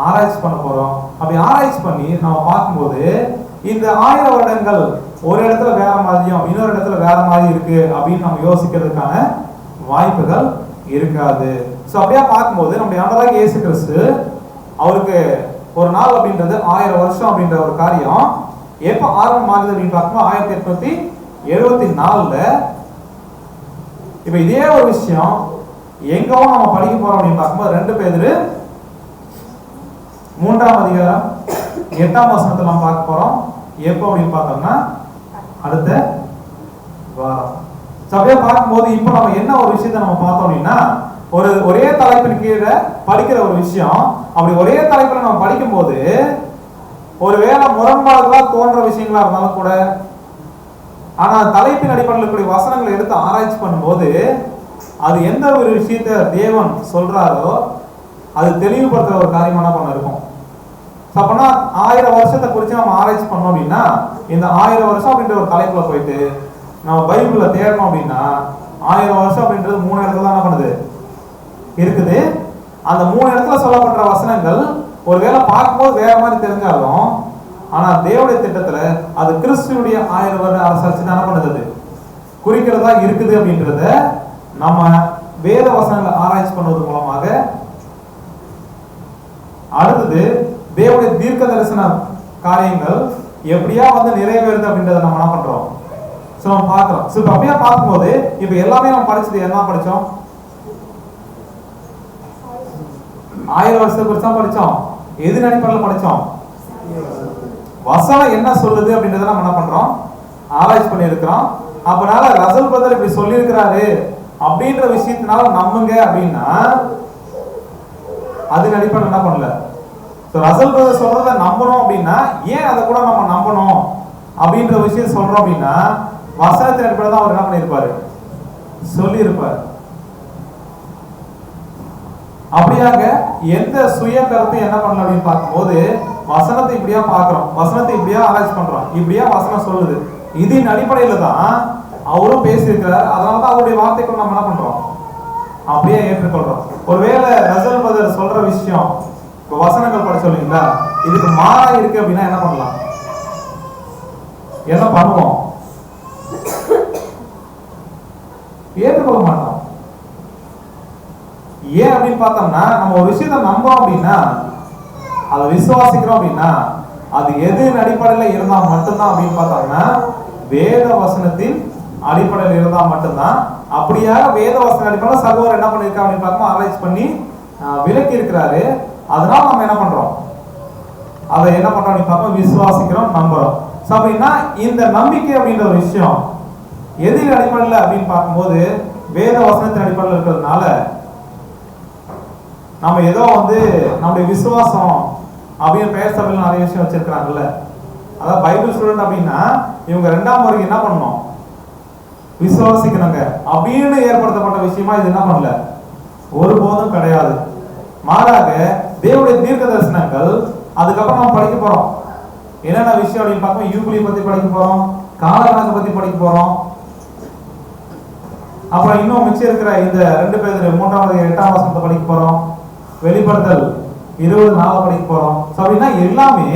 ஆராய்ச்சி பண்ண போறோம். அப்படி ஆராய்ச்சி பண்ணி நம்ம பார்க்கும்போது இந்த 1000 வருடங்கள் ஒரு இடத்துல வேற மாதிரியும் இன்னொரு இடத்துல வேற மாதிரி இருக்கு அப்படின்னு நம்ம யோசிக்கிறதுக்கான வாய்ப்புகள் இருக்காது. சோ அப்படியே பார்க்கும்போது நம்முடைய ஆண்டவராகிய இயேசு கிறிஸ்து அவருக்கு ஒரு நாள் அப்படின்றது 1000 வருஷம் அப்படின்ற ஒரு காரியம் எப்ப ஆரம்பமாகுது அப்படின்னு பார்க்கும்போது 1874ல. இப்ப இதே ஒரு விஷயம் எங்கவும் நம்ம படிக்க போறோம் அப்படின்னு பார்க்கும்போது 2 பேதுரு 3ஆம் அதிகாரம் 8ஆம் வசனத்தை நம்ம பார்க்க போறோம். எப்போ அப்படின்னு பார்த்தோம்னா அடுத்த வாரம். அப்படியே பார்க்கும்போது இப்ப நம்ம என்ன ஒரு விஷயத்தை நம்ம பார்த்தோம் அப்படின்னா, ஒரே தலைப்பின் கீழே படிக்கிற ஒரு விஷயம். அப்படி ஒரே தலைப்புல நம்ம படிக்கும் போது ஒருவேளை முரண்பாடுகளா தோன்ற விஷயங்களா இருந்தாலும் கூட, ஆனா தலைப்பின் அடிப்படையில் கூடிய வசனங்களை எடுத்து ஆராய்ச்சி பண்ணும்போது அது எந்த ஒரு விஷயத்தை தேவன் சொல்றாரோ அது தெளிவுபடுத்துற ஒரு காரியமான பண்ண இருக்கும். அப்பனா 1000 வருஷத்தை குறித்து நம்ம ஆராய்ச்சி பண்ணோம் அப்படின்னா, இந்த 1000 வருஷம் அப்படின்ற ஒரு தலைப்புல போயிட்டு நம்ம பைபிள்ல தேடணும் அப்படின்னா 1000 வருஷம் அப்படின்றது 3 இடத்துல தான் என்ன பண்ணுது இருக்குது. அந்த 3 இடத்துல சொல்லப்பட்ட வசனங்கள் ஒருவேளை பார்க்கும்போது வேற மாதிரி தெரிஞ்சாலும், ஆனா தேவனுடைய திட்டத்துல அது கிறிஸ்துவுடைய 1000 வருட அரசாட்சி தான் என்ன பண்ணுது குறிக்கிறதா இருக்குது அப்படின்றத நம்ம வேத வசனங்களை ஆராய்ச்சி பண்ணுவது மூலமாக. அடுத்தது தேவனுடைய தீர்க்க தரிசன காரியங்கள் எப்படியா வந்து நிறைவேறுது அப்படின்றத நம்ம என்ன பண்றோம்? சோ நம்ம பார்க்கிறோம். சோ இப்ப அப்படியே பார்க்கும்போது இப்ப எல்லாமே நம்ம படிச்சது என்ன படிச்சோம்? 1000 வருஷத்தை குறித்து தான் படிச்சோம். எது அடிப்படையில் படிச்சோம்? வசனம் என்ன சொல்லுது அப்படின்றத நம்ம என்ன பண்றோம்? ஆராய்ச்சி பண்ணி இருக்கிறோம். அப்பனால ரசல் பிரதர் இப்படி சொல்லி இருக்கிறாரு அப்படின்ற விஷயத்தினால நம்புங்க அப்படின்னா அது அடிப்படையில் என்ன பண்ணல. ரசல் பிரதர் சொல்றத நம்பணும் அப்படின்னா ஏன் அதை கூட நம்ம நம்பணும் அப்படின்ற விஷயம் சொல்றோம் அப்படின்னா வசனத்தின் அடிப்படையில் தான் அவர் என்ன பண்ணியிருப்பாரு, சொல்லி இருப்பார். அப்படியாக எந்த சுய கருத்து என்ன பண்ணல அப்படின்னு பார்க்கும்போது வசனத்தை இப்படியா பார்க்கிறோம், வசனத்தை இப்படியா ஆராய்ச்சி பண்றோம், இப்படியா வசனம் சொல்லுது, இதன் அடிப்படையில தான் அவரும் பேசியிருக்கிறார். அதனாலதான் அவருடைய வார்த்தைகள் நம்ம என்ன பண்றோம், அப்படியே ஏற்றுக்கொள்றோம். ஒருவேளை ரசல் பிரதர் சொல்ற விஷயம் வசனங்கள் படிச்சு சொல்லுங்களா, இதுக்கு மாறா இருக்கு அப்படின்னா என்ன பண்ணலாம், என்ன பண்ணுவோம், ஏற்றுக்கொள்ள மாட்டோம். ஏன் அப்படின்னு பார்த்தோம்னா நம்ம ஒரு விஷயத்தை நம்புறோம் அப்படின்னா அதை விசுவாசிக்கிறோம் அப்படின்னா அது எது அடிப்படையில் இருந்தா மட்டும்தான் அப்படின்னு பார்த்தோம்னா வேத வசனத்தின் அடிப்படையில் இருந்தா மட்டும்தான். அப்படியாக வேத வசன அடிப்படையில் சகோதரர் என்ன பண்ணிருக்கா அப்படின்னு பார்க்கும் ஆராய்ச்சி பண்ணி விலக்கி இருக்கிறாரு. அதனால நம்ம என்ன பண்றோம், அதை என்ன பண்றோம் அப்படின்னு பார்ப்போம், விசுவாசிக்கிறோம், நம்புறோம். ஸோ அப்படின்னா இந்த நம்பிக்கை அப்படின்ற ஒரு விஷயம் எதிர் அடிப்படையில் அப்படின்னு பார்க்கும்போது வேத வசனத்தின் அடிப்படையில் இருக்கிறதுனால நம்ம ஏதோ நம்முடைய விசுவாசம் அப்படின்னு பெயர் சபையில் நிறைய விஷயம் வச்சிருக்கிறாங்கல்ல, அதாவது பைபிள் ஸ்டூடெண்ட் அப்படின்னா இவங்க 2ஆம் வரைக்கும் என்ன பண்ணணும், விசுவாசிக்கிறாங்க அப்படின்னு ஏற்படுத்தப்பட்ட விஷயமா இது என்ன பண்ணல, ஒருபோதும் கிடையாது. மாறாக தேவனுடைய தீர்க்க தரிசனங்கள் அதுக்கப்புறம் நம்ம படிக்க போறோம். என்னென்ன விஷயம் அப்படின்னு பார்ப்போம், யூபிலியை பத்தி படிக்க போறோம், காலக்கணக்கை பத்தி படிக்க போறோம். அப்புறம் இன்னும் மிச்சம் இருக்கிற இந்த 2 பேர் 3ஆவது 8ஆம் வசனத்தை படிக்க போறோம், வெளிப்படுத்தல் 24 படிக்க போறோம். அப்படின்னா எல்லாமே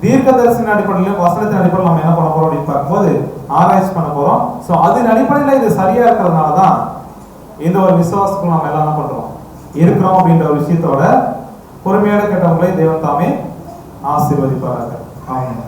தீர்க்க தரிசன அடிப்படையிலும் வசனத்தின் அடிப்படையில் நம்ம என்ன பண்ண போறோம் அப்படின்னு பார்க்கும்போது ஆராய்ச்சி பண்ண போறோம். ஸோ அதன் அடிப்படையில் இது சரியா இருக்கிறதுனால தான் இந்த ஒரு விசுவாசத்துக்கு நம்ம எல்லாம் என்ன பண்றோம் இருக்கிறோம் அப்படின்ற ஒரு விஷயத்தோட பொறுமையோட கேட்டவங்களை தேவன் தாமே ஆசீர்வதிப்பார்கள். ஆமாம்.